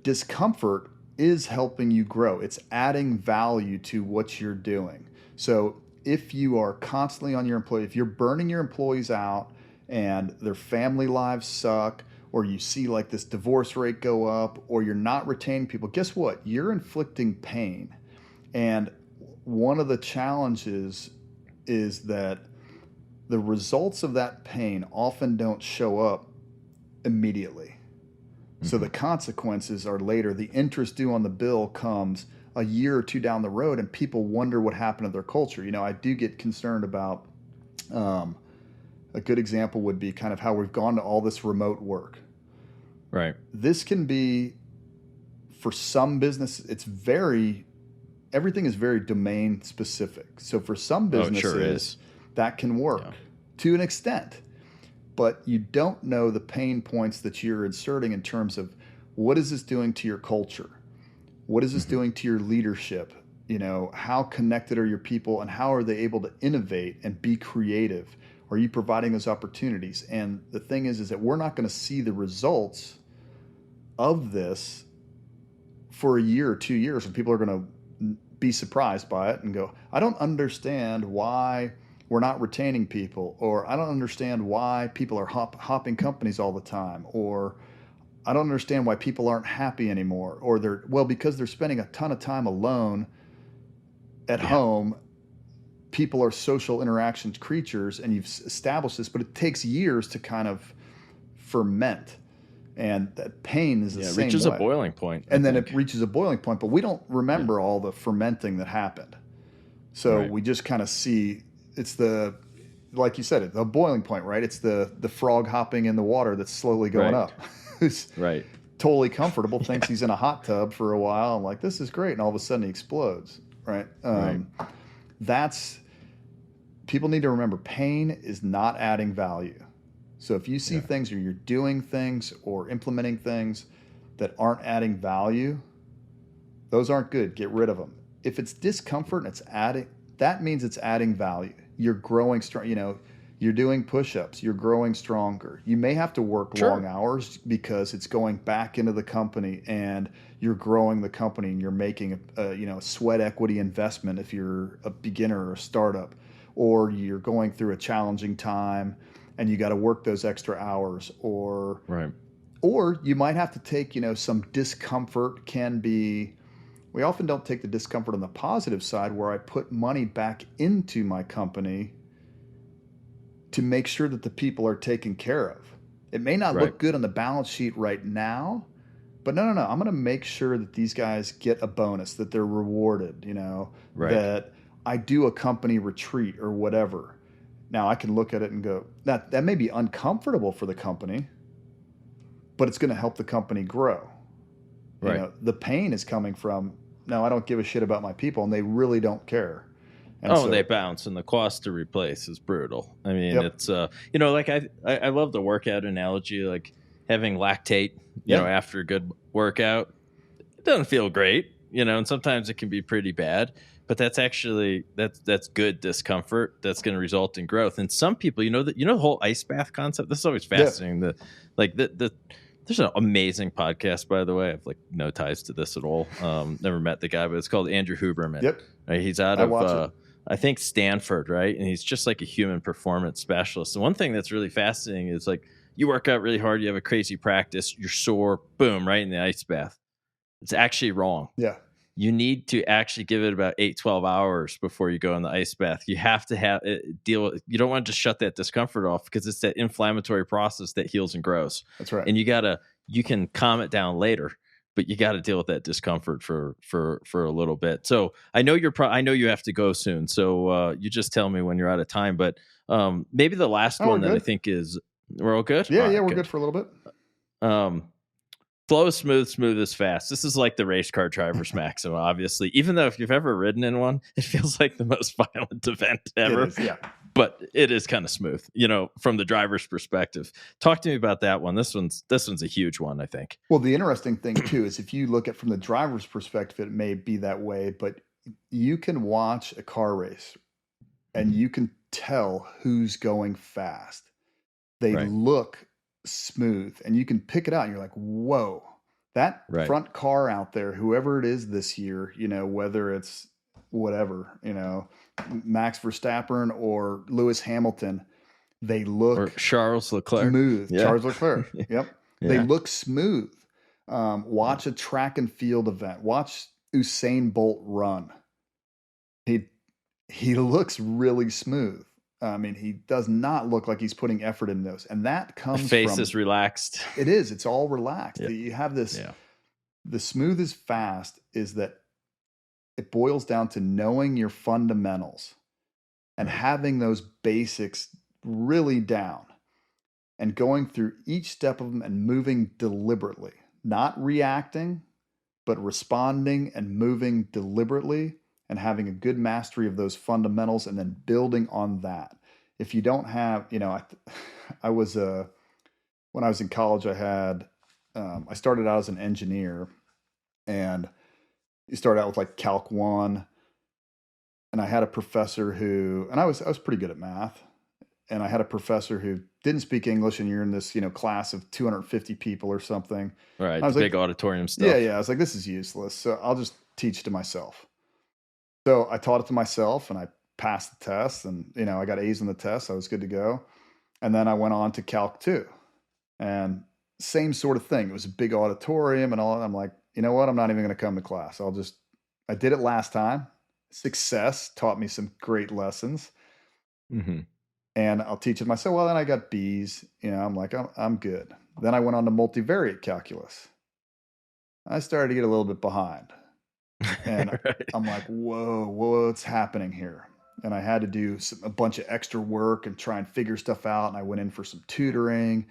Discomfort is helping you grow. It's adding value to what you're doing. So if you are constantly on your employee, if you're burning your employees out and their family lives suck, or you see like this divorce rate go up, or you're not retaining people, guess what? You're inflicting pain. And one of the challenges is that the results of that pain often don't show up immediately. So the consequences are later. The interest due on the bill comes a year or two down the road, and people wonder what happened to their culture. You know, I do get concerned about a good example would be kind of how we've gone to all this remote work. Right. This can be, for some business, everything is very domain specific. So for some businesses, that can work to an extent. But you don't know the pain points that you're inserting in terms of what is this doing to your culture? What is this doing to your leadership? You know, how connected are your people and how are they able to innovate and be creative? Are you providing those opportunities? And the thing is that we're not going to see the results of this for a year or 2 years, and people are going to be surprised by it and go, I don't understand why we're not retaining people, or I don't understand why people are hopping companies all the time, or I don't understand why people aren't happy anymore, or because they're spending a ton of time alone at home. People are social interactions creatures, and you've established this, but it takes years to kind of ferment. And that pain is the same way. It reaches a boiling point. And then it reaches a boiling point, but we don't remember all the fermenting that happened. So we just kind of see it's like you said, the boiling point, right? It's the frog hopping in the water that's slowly going up. Who's totally comfortable, thinks he's in a hot tub for a while, and like, this is great, and all of a sudden he explodes, right? People need to remember, pain is not adding value. So if you see things, or you're doing things or implementing things that aren't adding value, those aren't good. Get rid of them. If it's discomfort and it's adding, that means it's adding value. You're growing strong. You know, you're doing push-ups. You're growing stronger. You may have to work long hours because it's going back into the company, and you're growing the company, and you're making a sweat equity investment if you're a beginner or a startup, or you're going through a challenging time and you got to work those extra hours, or you might have to take, some discomfort. We often don't take the discomfort on the positive side, where I put money back into my company to make sure that the people are taken care of. It may not look good on the balance sheet right now, but no. I'm going to make sure that these guys get a bonus, that they're rewarded, that I do a company retreat or whatever. Now I can look at it and go, that may be uncomfortable for the company, but it's going to help the company grow. The pain is coming from, no, I don't give a shit about my people, and they really don't care. And Oh, so, they bounce, and the cost to replace is brutal. I mean, yep, it's like I love the workout analogy, like having lactate, yeah, after a good workout. It doesn't feel great, and sometimes it can be pretty bad, but that's good discomfort that's going to result in growth. And some people, the whole ice bath concept. This is always yeah, fascinating. The there's an amazing podcast, by the way. I have like no ties to this at all. Never met the guy, but it's called Andrew Huberman. yep. Right? He's out I of watch it. I think Stanford, right? And he's just like a human performance specialist. And one thing that's really fascinating is like you work out really hard, you have a crazy practice, you're sore, boom, right in the ice bath. It's actually wrong. Yeah, You need to actually give it about 8-12 hours before you go in the ice bath. You have to have it deal with, you don't want to just shut that discomfort off, because it's that inflammatory process that heals and grows. that's right. And you can calm it down later, but you got to deal with that discomfort for a little bit. So I know I know you have to go soon. So you just tell me when you're out of time, but maybe the last one that I think is, we're all good. Yeah, all right, we're good for a little bit. Flow smooth is fast. This is like the race car driver's maxim, obviously. Even though if you've ever ridden in one, it feels like the most violent event ever. It is, yeah. But it is kind of smooth, from the driver's perspective. Talk to me about that one. This one's a huge one, I think. Well, the interesting thing too is if you look at from the driver's perspective, it may be that way, but you can watch a car race and you can tell who's going fast. They Right. look smooth, and you can pick it out and you're like, whoa, that Right. front car out there, whoever it is this year, whether it's whatever, Max Verstappen or Lewis Hamilton, they look Or Charles Leclerc. smooth. Yeah. Charles Leclerc. Yep. Yeah. They look smooth. Watch a track and field event. Watch Usain Bolt run. He looks really smooth. I mean, he does not look like he's putting effort in those. And that comes The face from, is relaxed. it is. It's all relaxed. Yeah. You have this, Yeah. the smooth is fast is that it boils down to knowing your fundamentals and having those basics really down and going through each step of them and moving deliberately, not reacting, but responding and moving deliberately and having a good mastery of those fundamentals and then building on that. If you don't have, I was, when I was in college, I started out as an engineer, and you start out with like Calc 1, and I had a professor and I was pretty good at math, and I had a professor who didn't speak English, and you're in this, class of 250 people or something. Right. I was Big auditorium stuff. Yeah. I was like, this is useless. So I'll just teach to myself. So I taught it to myself, and I passed the test, and, I got A's on the test. So I was good to go. And then I went on to Calc 2, and same sort of thing. It was a big auditorium and all. And I'm like, you know what? I'm not even going to come to class. I did it last time. Success taught me some great lessons. Mm-hmm. And I'll teach it myself. Well, then I got B's. I'm like, I'm good. Then I went on to multivariate calculus. I started to get a little bit behind. And Right. I'm like, whoa, what's happening here? And I had to do a bunch of extra work and try and figure stuff out. And I went in for some tutoring,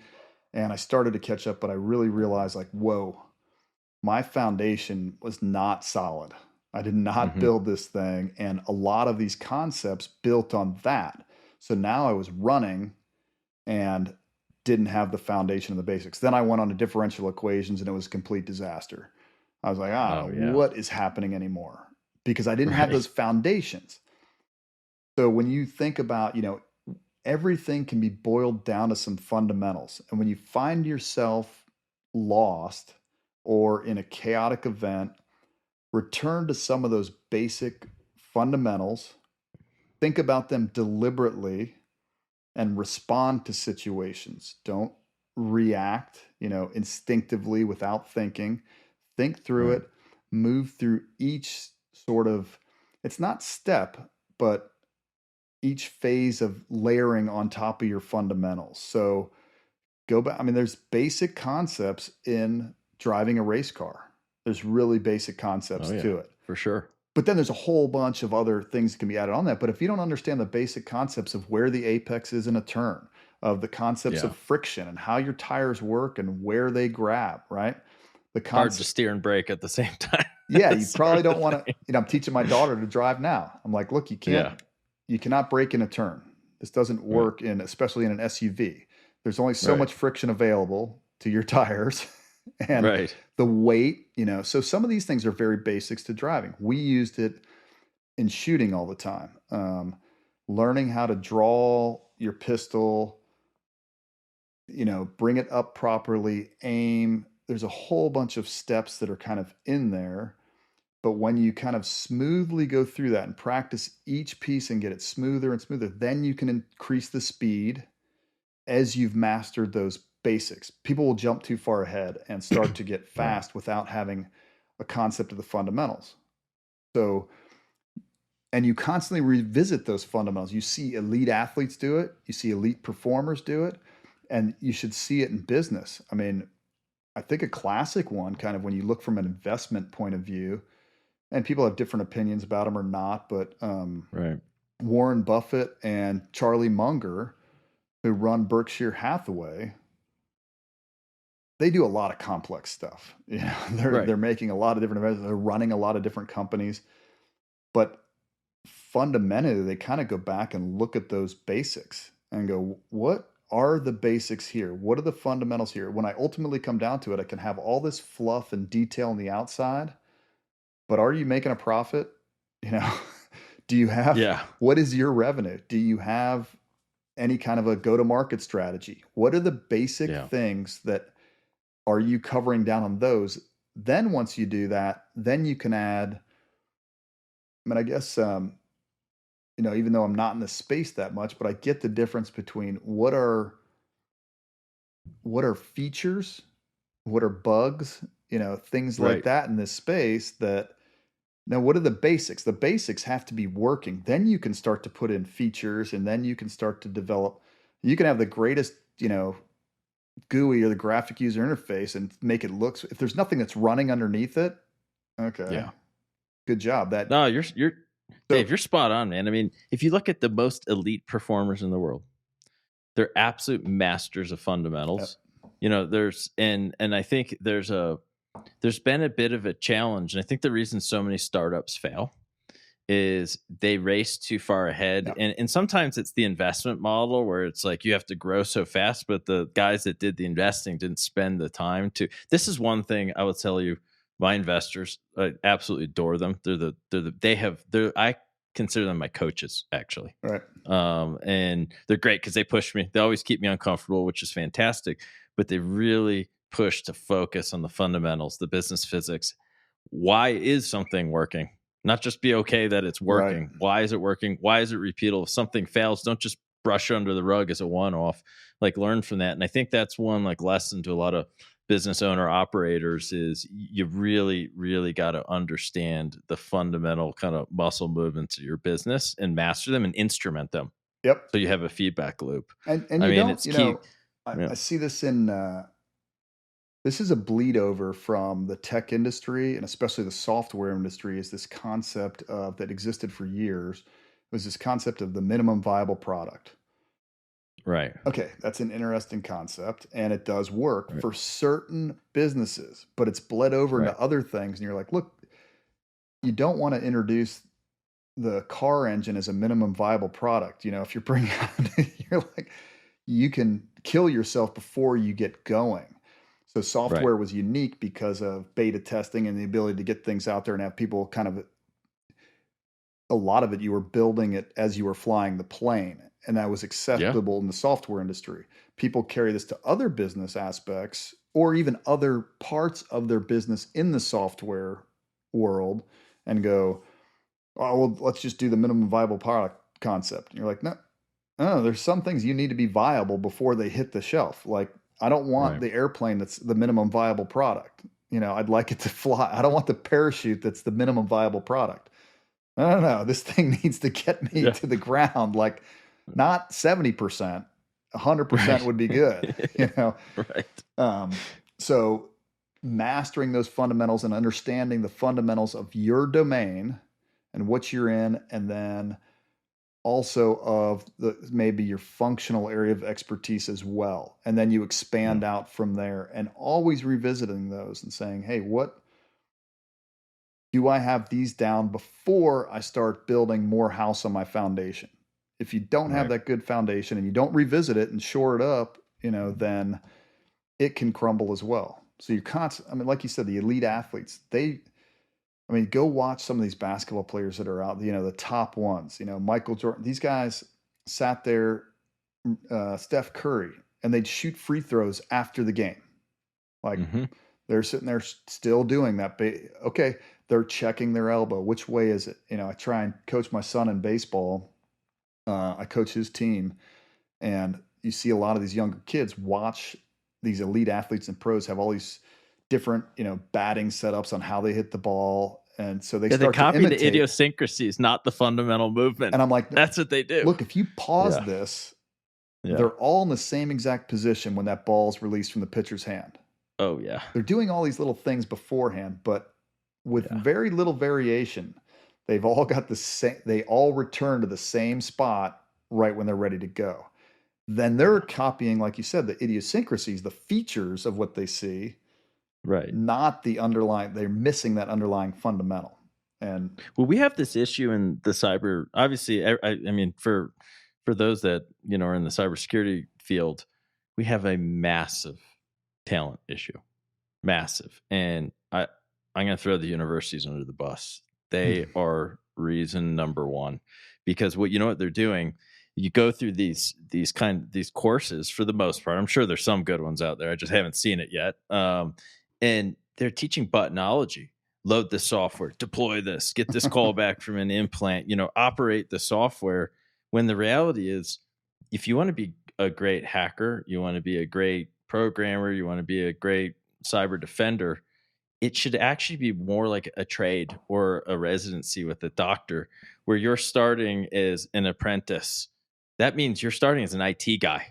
and I started to catch up, but I really realized, like, whoa, my foundation was not solid. I did not build this thing. And a lot of these concepts built on that. So now I was running and didn't have the foundation of the basics. Then I went on to differential equations, and it was a complete disaster. I was like, what is happening anymore? Because I didn't have those foundations. So when you think about, everything can be boiled down to some fundamentals. And when you find yourself lost or in a chaotic event, return to some of those basic fundamentals, think about them deliberately, and respond to situations. Don't react, instinctively without thinking. Think through it, move through each sort of, it's not step, but each phase of layering on top of your fundamentals. So go back. I mean, there's basic concepts in driving a race car. There's really basic concepts to it. For sure. But then there's a whole bunch of other things that can be added on that. But if you don't understand the basic concepts of where the apex is in a turn, of the concepts of friction and how your tires work and where they grab, right? the Hard to concept. steer and brake at the same time. Yeah, you probably don't want to. I'm teaching my daughter to drive now. I'm like, look, Yeah. you cannot brake in a turn. This doesn't Right. work especially in an SUV. There's only so Right. much friction available to your tires, and Right. the weight. So some of these things are very basics to driving. We used it in shooting all the time. Learning how to draw your pistol, bring it up properly, aim. There's a whole bunch of steps that are kind of in there. But when you kind of smoothly go through that and practice each piece and get it smoother and smoother, then you can increase the speed as you've mastered those basics. People will jump too far ahead and start to get fast without having a concept of the fundamentals. So, and you constantly revisit those fundamentals. You see elite athletes do it, you see elite performers do it, and you should see it in business. I mean, I think a classic one, kind of when you look from an investment point of view, and people have different opinions about him or not, but Right. Warren Buffett and Charlie Munger, who run Berkshire Hathaway, they do a lot of complex stuff. They're making a lot of different investments. They're running a lot of different companies, but fundamentally, they kind of go back and look at those basics and go, what are the basics here? What are the fundamentals here? When I ultimately come down to it, I can have all this fluff and detail on the outside, but are you making a profit? Do you have, what is your revenue? Do you have any kind of a go-to-market strategy? What are the basic things that are you covering down on those? Then once you do that, then you can add, I mean, I guess, even though I'm not in the space that much, but I get the difference between what are features, what are bugs, things like that in this space that, now, what are the basics? The basics have to be working. Then you can start to put in features, and then you can start to develop. You can have the greatest, GUI or the graphic user interface and make it look. If there's nothing that's running underneath it, okay, good job. No, Dave, you're spot on, man. I mean, if you look at the most elite performers in the world, they're absolute masters of fundamentals. There's and I think there's been a bit of a challenge, and I think the reason so many startups fail is they race too far ahead. And sometimes it's the investment model where it's like you have to grow so fast, but the guys that did the investing didn't spend the time to. This is one thing I will tell you, my investors, I absolutely adore them. I consider them my coaches, actually. Right. And they're great because they push me. They always keep me uncomfortable, which is fantastic, but they really push to focus on the fundamentals, the business physics. Why is something working? Not just be okay that it's working. Right. Why is it working? Why is it repeatable? If something fails, don't just brush under the rug as a one-off. Like, learn from that. And I think that's one lesson to a lot of business owner operators is you really, really got to understand the fundamental kind of muscle movements of your business and master them and instrument them. Yep. So you have a feedback loop. And it's key. I see this in. This is a bleed over from the tech industry and especially the software industry is this concept of that existed for years. It was this concept of the minimum viable product. Right. Okay, that's an interesting concept and it does work for certain businesses, but it's bled over into other things. And you're like, look, you don't want to introduce the car engine as a minimum viable product. If you're bringing out, you're like, you can kill yourself before you get going. So software was unique because of beta testing and the ability to get things out there and have people kind of, a lot of it, you were building it as you were flying the plane. And that was acceptable in the software industry. People carry this to other business aspects or even other parts of their business in the software world and go, oh, well, let's just do the minimum viable product concept. And you're like, no, there's some things you need to be viable before they hit the shelf. Like, I don't want the airplane that's the minimum viable product. I'd like it to fly. I don't want the parachute that's the minimum viable product. No, this thing needs to get me to the ground. Like, not 70%, 100% would be good. So mastering those fundamentals and understanding the fundamentals of your domain and what you're in, and then also of maybe your functional area of expertise as well. And then you expand out from there, and always revisiting those and saying, hey, what do I have these down before I start building more house on my foundation? If you don't have that good foundation and you don't revisit it and shore it up, then it can crumble as well. So you're constant. I mean, like you said, the elite athletes, go watch some of these basketball players that are out, the top ones, Michael Jordan. These guys sat there, Steph Curry, and they'd shoot free throws after the game. Like they're sitting there still doing that. Okay, they're checking their elbow. Which way is it? I try and coach my son in baseball. I coach his team, and you see a lot of these younger kids watch these elite athletes and pros have all these different, batting setups on how they hit the ball. And so they start copy to imitate the idiosyncrasies, not the fundamental movement. And I'm like, that's what they do. Look, if you pause this, they're all in the same exact position when that ball's released from the pitcher's hand. Oh, yeah. They're doing all these little things beforehand, but with very little variation, they've all got the same, they all return to the same spot right when they're ready to go. Then they're copying, like you said, the idiosyncrasies, the features of what they see, right? Not the underlying. They're missing that underlying fundamental. And well, we have this issue in the cyber. Obviously, I mean, for those that are in the cybersecurity field, we have a massive talent issue, massive. And I'm going to throw the universities under the bus. They are reason number one, because what they're doing. You go through these courses for the most part. I'm sure there's some good ones out there. I just haven't seen it yet. And they're teaching buttonology. Load the software, deploy this, get this call back from an implant, operate the software. When the reality is, if you want to be a great hacker, you want to be a great programmer, you want to be a great cyber defender, it should actually be more like a trade or a residency with a doctor, where you're starting as an apprentice. That means you're starting as an IT guy,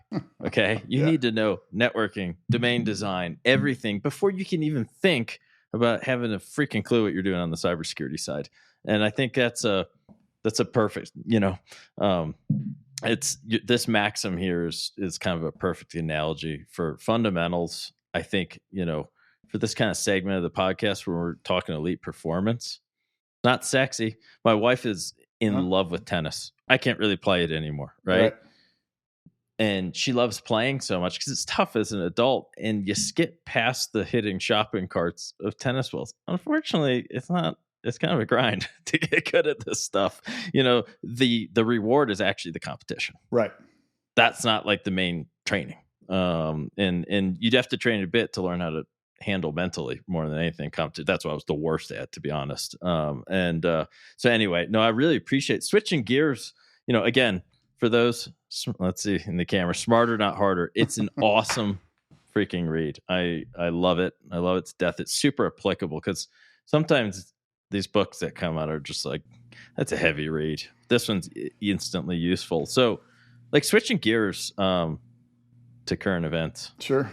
okay? You need to know networking, domain design, everything before you can even think about having a freaking clue what you're doing on the cybersecurity side. And I think that's a perfect, it's this maxim here is kind of a perfect analogy for fundamentals. I think, for this kind of segment of the podcast where we're talking elite performance, not sexy. My wife is in love with tennis. I can't really play it anymore, right? And she loves playing so much because it's tough as an adult, and you skip past the hitting shopping carts of tennis balls. Unfortunately, it's not. It's kind of a grind to get good at this stuff. The reward is actually the competition. Right. That's not like the main training. And you'd have to train a bit to learn how to handle mentally more than anything. That's what I was the worst at, to be honest. So anyway, no, I really appreciate switching gears. Again, for those, let's see in the camera, smarter, not harder. It's an awesome freaking read. I love it. I love it to death. It's super applicable because sometimes these books that come out are just like, that's a heavy read. This one's instantly useful. So like switching gears to current events. Sure.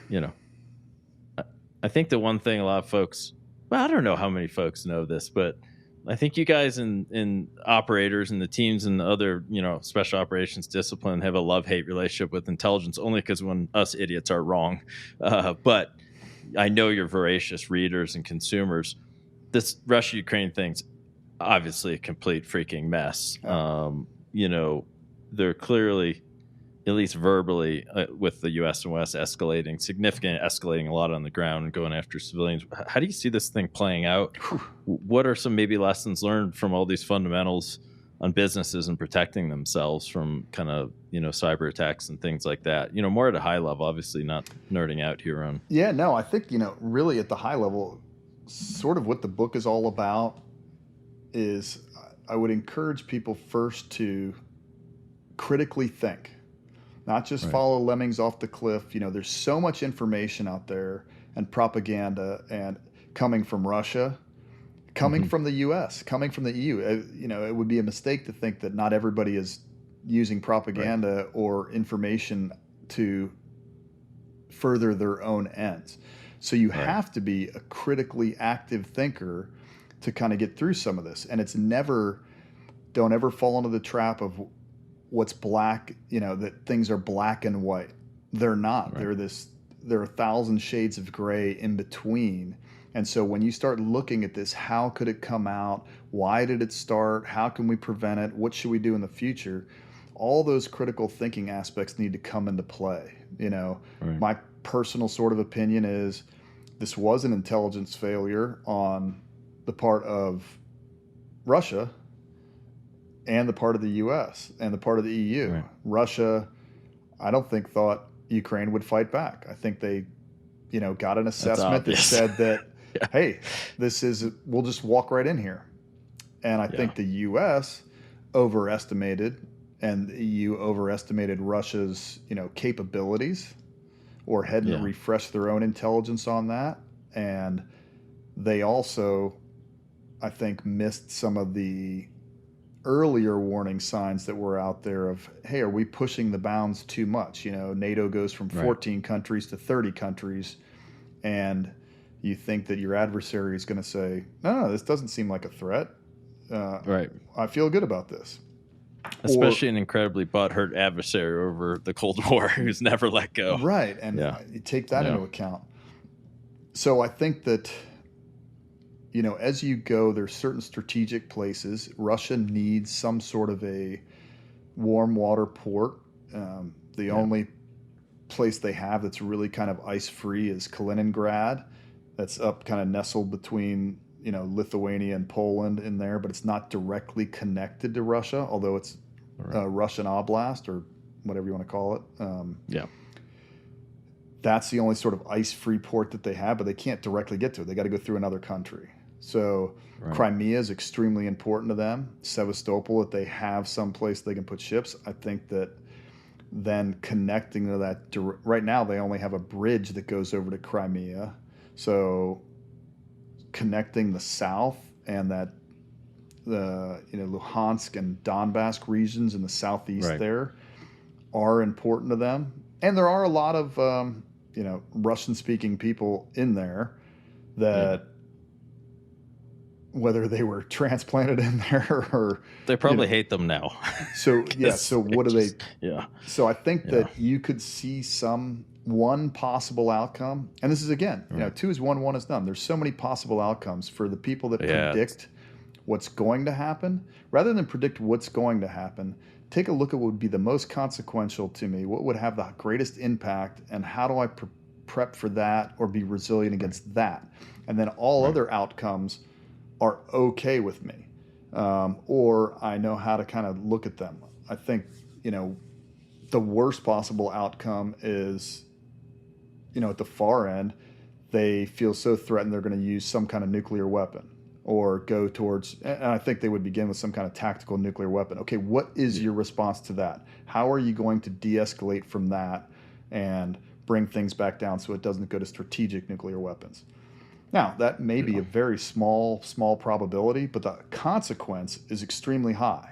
I think the one thing a lot of folks, well, I don't know how many folks know this, but I think you guys in operators and the teams and the other, special operations discipline have a love-hate relationship with intelligence, only because when us idiots are wrong. But I know you're voracious readers and consumers. This Russia-Ukraine thing's obviously a complete freaking mess. They're clearly, at least verbally, with the U.S. and West escalating a lot on the ground and going after civilians. How do you see this thing playing out? What are some maybe lessons learned from all these fundamentals on businesses and protecting themselves from kind of, cyber attacks and things like that? More at a high level, obviously not nerding out here on. Yeah, no, I think, really at the high level, sort of what the book is all about is I would encourage people first to critically think. Not just follow lemmings off the cliff. There's so much information out there and propaganda and coming from Russia, coming from the U.S., coming from the EU. It would be a mistake to think that not everybody is using propaganda or information to further their own ends. So you have to be a critically active thinker to kind of get through some of this. And it's don't ever fall into the trap of what's black, that things are black and white. They're not. Right. There are 1,000 shades of gray in between. And so when you start looking at this, how could it come out? Why did it start? How can we prevent it? What should we do in the future? All those critical thinking aspects need to come into play. Right. My personal sort of opinion is this was an intelligence failure on the part of Russia and the part of the US and the part of the EU. Right. Russia, I don't think thought Ukraine would fight back. I think they, got an assessment that said that, Yeah. hey, we'll just walk right in here. And I think the US overestimated and the EU overestimated Russia's, capabilities, or hadn't refreshed their own intelligence on that. And they also, I think, missed some of the earlier warning signs that were out there of, hey, are we pushing the bounds too much? NATO goes from 14 countries to 30 countries, and you think that your adversary is going to say, no, this doesn't seem like a threat. Right. I feel good about this. Especially an incredibly butthurt adversary over the Cold War who's never let go. Right. And you take that into account. So I think that, as you go, there's certain strategic places. Russia needs some sort of a warm water port. The only place they have that's really kind of ice-free is Kaliningrad. That's up kind of nestled between Lithuania and Poland in there, but it's not directly connected to Russia, although it's a Russian oblast or whatever you want to call it. That's the only sort of ice-free port that they have, but they can't directly get to it. They got to go through another country. So Crimea is extremely important to them. Sevastopol, if they have some place they can put ships, I think that then connecting to that, right now they only have a bridge that goes over to Crimea. So connecting the south and the Luhansk and Donbass regions in the southeast there are important to them. And there are a lot of Russian-speaking people in there that whether they were transplanted in there or they probably hate them now. So so what do they? Yeah. So I think that you could see one possible outcome, and this is again, 2 is 1, 1 is none. There's so many possible outcomes for the people that predict what's going to happen. Rather than predict what's going to happen, take a look at what would be the most consequential to me, what would have the greatest impact, and how do I prep for that or be resilient against that. And then all other outcomes are okay with me, or I know how to kind of look at them. I think, the worst possible outcome is, at the far end, they feel so threatened they're going to use some kind of nuclear weapon or go towards, and I think they would begin with some kind of tactical nuclear weapon. Okay, what is your response to that? How are you going to de-escalate from that and bring things back down so it doesn't go to strategic nuclear weapons? Now, that may be a very small probability, but the consequence is extremely high.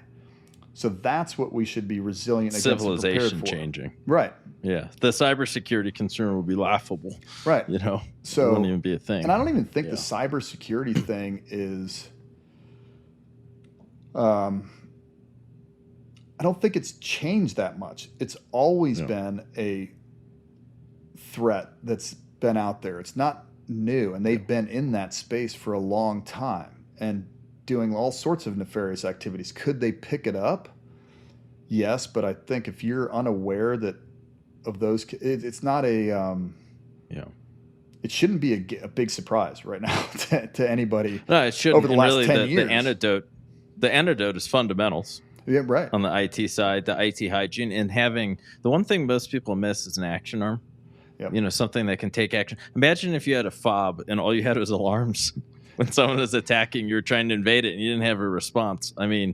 So that's what we should be resilient against. Civilization changing. Right. Yeah. The cybersecurity concern would be laughable. Right. So it wouldn't even be a thing. And I don't even think the cybersecurity thing is, I don't think it's changed that much. It's always been a threat that's been out there. It's not new, and they've been in that space for a long time and doing all sorts of nefarious activities. Could they pick it up? Yes, but I think if you're unaware of those, it's not a it shouldn't be a big surprise right now to anybody. No, it shouldn't. Over the last 10 years. The antidote is fundamentals. Yeah, right. On the IT side, the IT hygiene, and having the one thing most people miss is an action arm. Yep. Something that can take action. Imagine if you had a fob and all you had was alarms when someone was attacking, you were trying to invade it and you didn't have a response. I mean,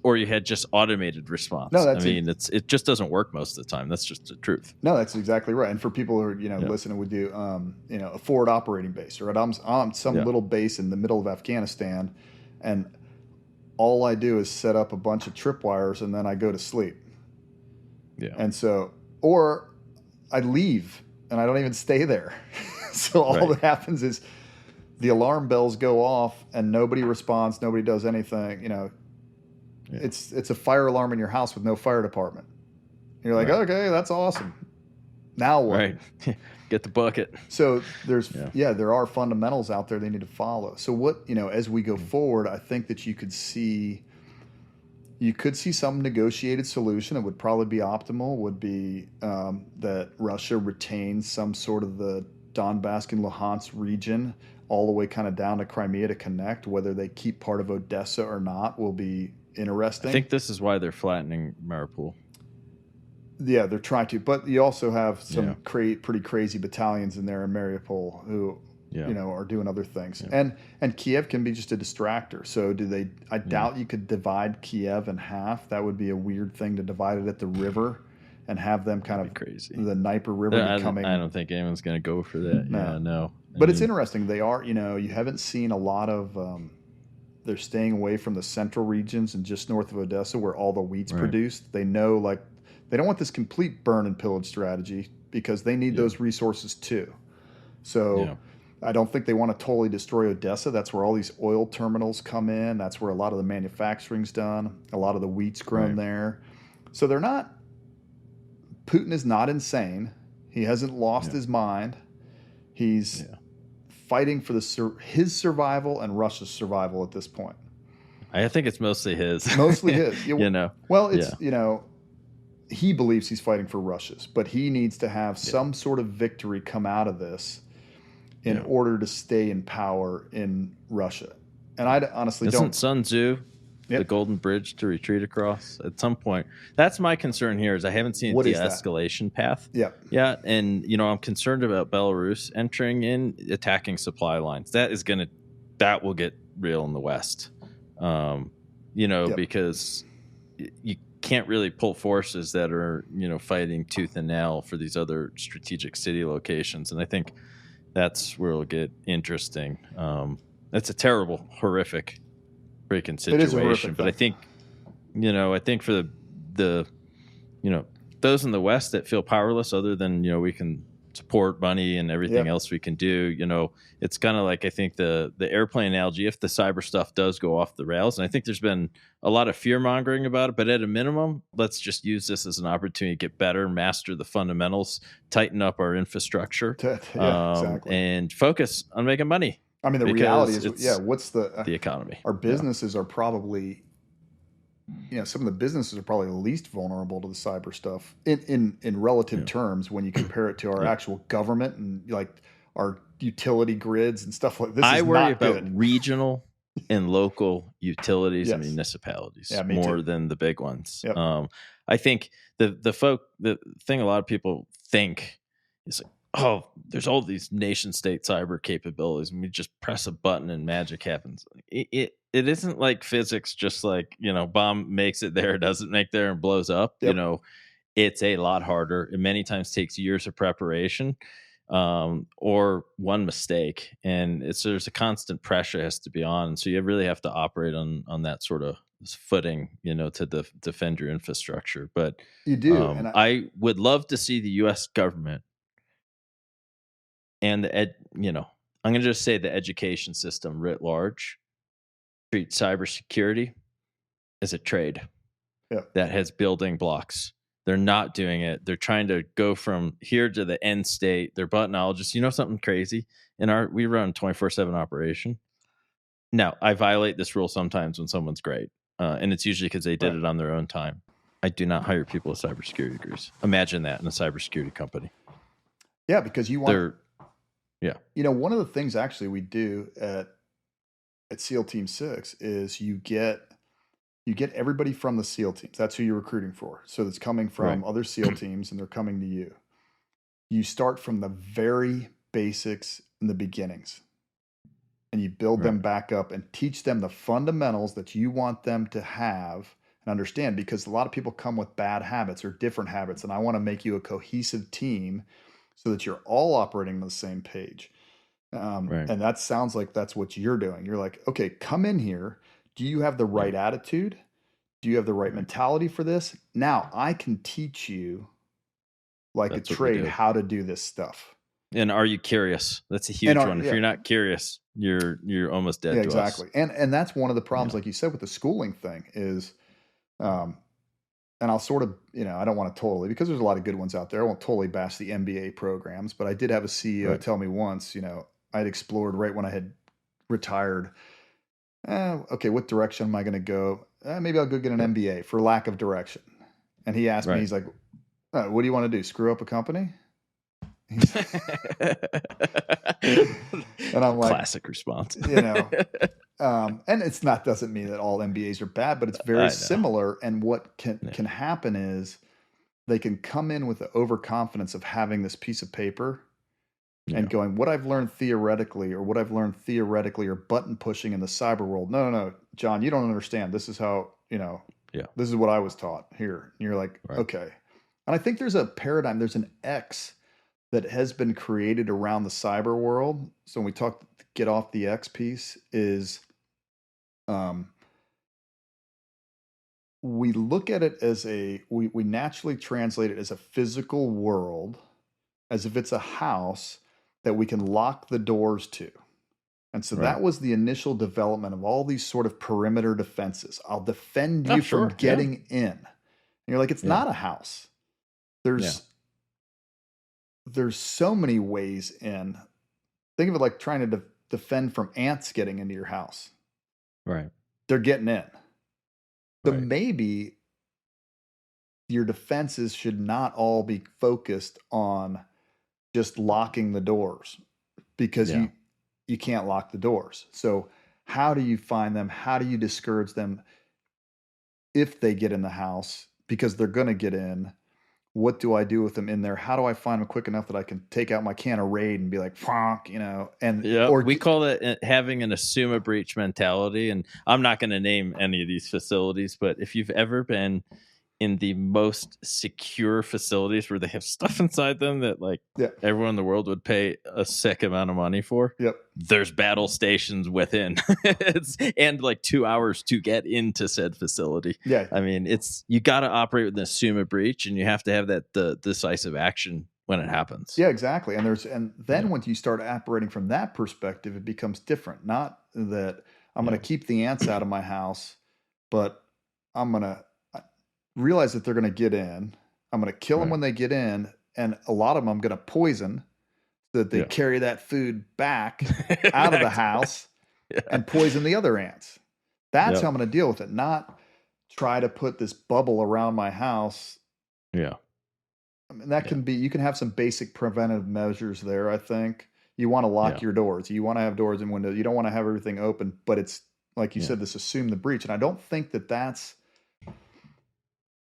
or you had just automated response. No, it just doesn't work most of the time. That's just the truth. No, that's exactly right. And for people who are, listening, we do, a forward operating base, or I'm on some little base in the middle of Afghanistan, and all I do is set up a bunch of tripwires and then I go to sleep. Yeah. And so, or I leave and I don't even stay there. So all that happens is the alarm bells go off and nobody responds. Nobody does anything. it's a fire alarm in your house with no fire department. You're like, Right. okay, that's awesome. Now what? Right. Get the bucket. So there are fundamentals out there they need to follow. So what, as we go forward, I think that you could see some negotiated solution. It would probably be optimal, would be that Russia retains some sort of the Donbass and Luhansk region all the way kind of down to Crimea to connect. Whether they keep part of Odessa or not will be interesting. I think this is why they're flattening Mariupol. Yeah, they're trying to. But you also have some pretty crazy battalions in there in Mariupol who are doing other things. Yeah. And Kiev can be just a distractor. So I doubt you could divide Kiev in half. That would be a weird thing to divide it at the river and have them kind of crazy. The Dnieper River becoming. I don't think anyone's going to go for that. No. But it's interesting. They are, you haven't seen a lot of, they're staying away from the central regions and just north of Odessa where all the wheat's produced. They know, they don't want this complete burn and pillage strategy because they need those resources too. So I don't think they want to totally destroy Odessa. That's where all these oil terminals come in. That's where a lot of the manufacturing's done. A lot of the wheat's grown there. So Putin is not insane. He hasn't lost his mind. He's fighting for his survival and Russia's survival at this point. I think it's mostly his. Mostly his. Well, it's, he believes he's fighting for Russia's, but he needs to have some sort of victory come out of this in order to stay in power in Russia. And I honestly Isn't Sun Tzu the golden bridge to retreat across at some point? That's my concern here is I haven't seen a de-escalation path. Yeah. And, I'm concerned about Belarus entering in, attacking supply lines. That will get real in the West, because you can't really pull forces that are, fighting tooth and nail for these other strategic city locations. And I think that's where it'll get interesting. It's a terrible, horrific freaking situation. But I think for the those in the West that feel powerless other than, we can support money and everything else we can do, it's kind of like, I think the airplane analogy, if the cyber stuff does go off the rails, and I think there's been a lot of fear mongering about it, but at a minimum, let's just use this as an opportunity to get better, master the fundamentals, tighten up our infrastructure, exactly. And focus on making money. I mean, the reality is, what's the economy? Our businesses are probably, some of the businesses are probably the least vulnerable to the cyber stuff in relative terms when you compare it to our actual government and our utility grids and stuff like this. I worry about regional and local utilities and municipalities more than the big ones. I think the thing a lot of people think is there's all these nation state cyber capabilities and we just press a button and magic happens. It isn't like physics, just like, bomb makes it there, doesn't make there and blows up. It's a lot harder. It many times takes years of preparation or one mistake. And there's a constant pressure has to be on. So you really have to operate on that sort of footing, to defend your infrastructure. But you do. And I would love to see the U.S. government and I'm going to just say the education system writ large treat cybersecurity as a trade that has building blocks. They're not doing it. They're trying to go from here to the end state. They're buttonologists. Something crazy? We run 24/7 operation. Now, I violate this rule sometimes when someone's great, and it's usually because they did it on their own time. I do not hire people with cybersecurity degrees. Imagine that in a cybersecurity company. Yeah, because you want. One of the things actually we do at SEAL Team 6 is you get everybody from the SEAL teams. That's who you're recruiting for. So that's coming from other SEAL teams and they're coming to you. You start from the very basics and the beginnings and you build them back up and teach them the fundamentals that you want them to have and understand, because a lot of people come with bad habits or different habits. And I want to make you a cohesive team so that you're all operating on the same page. And that sounds like that's what you're doing. You're like, okay, come in here. Do you have the right attitude? Do you have the right mentality for this? Now I can teach you like a trade how to do this stuff. And are you curious? That's a huge one. If you're not curious, you're almost dead to exactly. us. And that's one of the problems, like you said, with the schooling thing is Um, and I'll sort of, I don't want to totally, because there's a lot of good ones out there. I won't totally bash the MBA programs, but I did have a CEO Right. tell me once, I'd explored right when I had retired. Okay, what direction am I going to go? Maybe I'll go get an Yeah. MBA for lack of direction. And he asked me, Right. he's like, what do you want to do? Screw up a company? And I'm like, classic response. And it's not, doesn't mean that all MBAs are bad, but it's very I know. similar. And what can Yeah. happen is they can come in with the overconfidence of having this piece of paper Yeah. and going, what I've learned theoretically or button pushing in the cyber world. No, John, you don't understand. This is how, Yeah. this is what I was taught here. And you're like, Right. okay. And I think there's a paradigm, there's an X that has been created around the cyber world. So when we talk, get off the X piece is, we look at it as we naturally translate it as a physical world, as if it's a house that we can lock the doors to. And so Right. that was the initial development of all these sort of perimeter defenses. I'll defend you sure. from getting in. And you're like, it's Yeah. not a house. There's so many ways in. Think of it like trying to defend from ants getting into your house. Right. They're getting in. So Right. maybe your defenses should not all be focused on just locking the doors, because you can't lock the doors. So how do you find them? How do you discourage them if they get in the house? Because they're going to get in. What do I do with them in there? How do I find them quick enough that I can take out my can of Raid and be like, "Fonk," or we call it having an assume a breach mentality. And I'm not going to name any of these facilities, but if you've ever been in the most secure facilities where they have stuff inside them that everyone in the world would pay a sick amount of money for. Yep. There's battle stations within and 2 hours to get into said facility. Yeah. I mean, you got to operate with an assume a breach, and you have to have the decisive action when it happens. Yeah, exactly. And then once you start operating from that perspective, it becomes different. Not that I'm going to keep the ants out of my house, but I'm going to realize that they're going to get in. I'm going to kill them when they get in. And a lot of them I'm going to poison so that they carry that food back out of the house and poison the other ants. That's how I'm going to deal with it. Not try to put this bubble around my house. Yeah. I mean, that can be, you can have some basic preventive measures there. I think you want to lock your doors. You want to have doors and windows. You don't want to have everything open, but it's like you said, this assume the breach. And I don't think that that's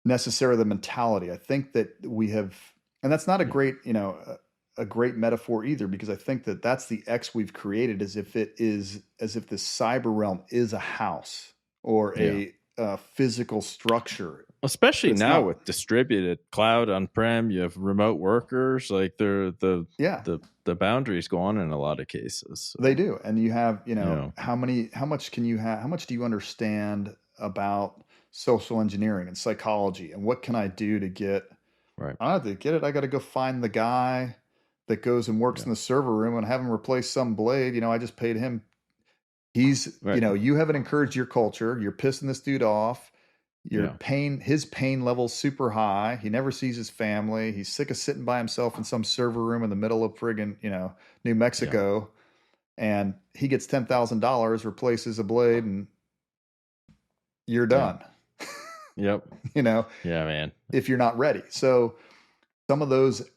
necessarily the mentality. I think that we have, and that's not a great, a great metaphor either, because I think that that's the X we've created, as if the cyber realm is a house or a physical structure. Especially now with distributed cloud on-prem, you have remote workers, the boundaries go on in a lot of cases. So. They do. And you have, how much do you understand about social engineering and psychology, and what can I do to get, I don't have to get it. I got to go find the guy that goes and works in the server room and have him replace some blade. I just paid him. He's, you haven't encouraged your culture. You're pissing this dude off. His pain level's super high. He never sees his family. He's sick of sitting by himself in some server room in the middle of friggin', New Mexico. And he gets $10,000, replaces a blade, and you're done. Yep. Yeah, man. If you're not ready. So some of those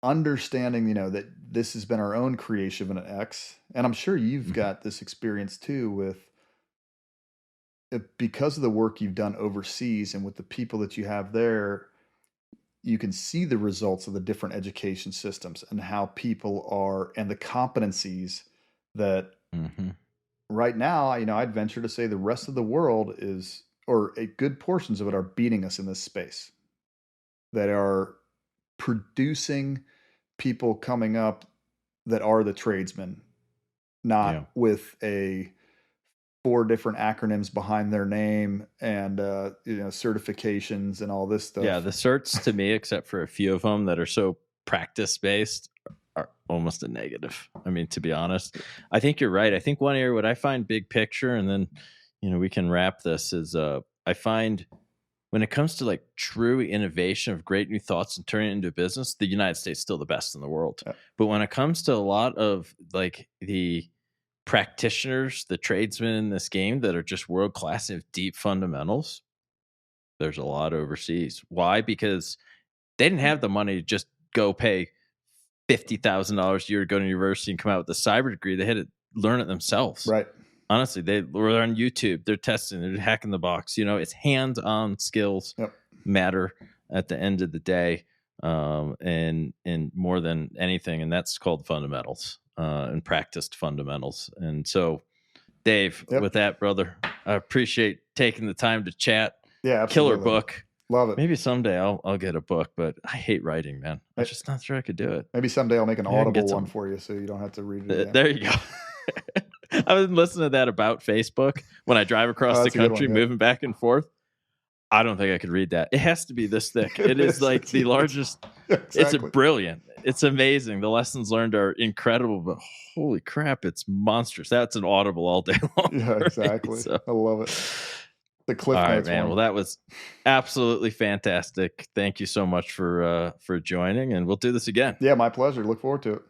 understanding, that this has been our own creation of an X, and I'm sure you've got this experience too with, because of the work you've done overseas and with the people that you have there, you can see the results of the different education systems and how people are, and the competencies that right now, I'd venture to say the rest of the world is, or a good portions of it, are beating us in this space, that are producing people coming up that are the tradesmen, not with 4 different acronyms behind their name and certifications and all this stuff. Yeah, the certs to me, except for a few of them that are so practice based, are almost a negative. I mean, to be honest, I think you're right. I think one area what I find big picture, and then we can wrap this, is I I find when it comes to like true innovation of great new thoughts and turning it into a business, the United States is still the best in the world. Yeah. But when it comes to a lot of like the practitioners, the tradesmen in this game that are just world class and have deep fundamentals, there's a lot overseas. Why? Because they didn't have the money to just go pay $50,000 a year to go to university and come out with a cyber degree. They had to learn it themselves. Right. Honestly, they were on YouTube. They're testing. They're hacking the box. You know, it's hands-on skills matter at the end of the day, and more than anything. And that's called fundamentals and practiced fundamentals. And so, Dave, with that, brother, I appreciate taking the time to chat. Yeah, absolutely. Killer book. Love it. Maybe someday I'll get a book, but I hate writing, man. I'm just not sure I could do it. Maybe someday I'll make an Audible one for you, so you don't have to read it again. There you go. I was listening to that about Facebook when I drive across the country, moving back and forth. I don't think I could read that. It has to be this thick. It is like the largest. Exactly. It's brilliant. It's amazing. The lessons learned are incredible, but holy crap, it's monstrous. That's an Audible all day long. Yeah, exactly. Right? So, I love it. The cliff all right, notes man. one. Well, that was absolutely fantastic. Thank you so much for joining, and we'll do this again. Yeah, my pleasure. Look forward to it.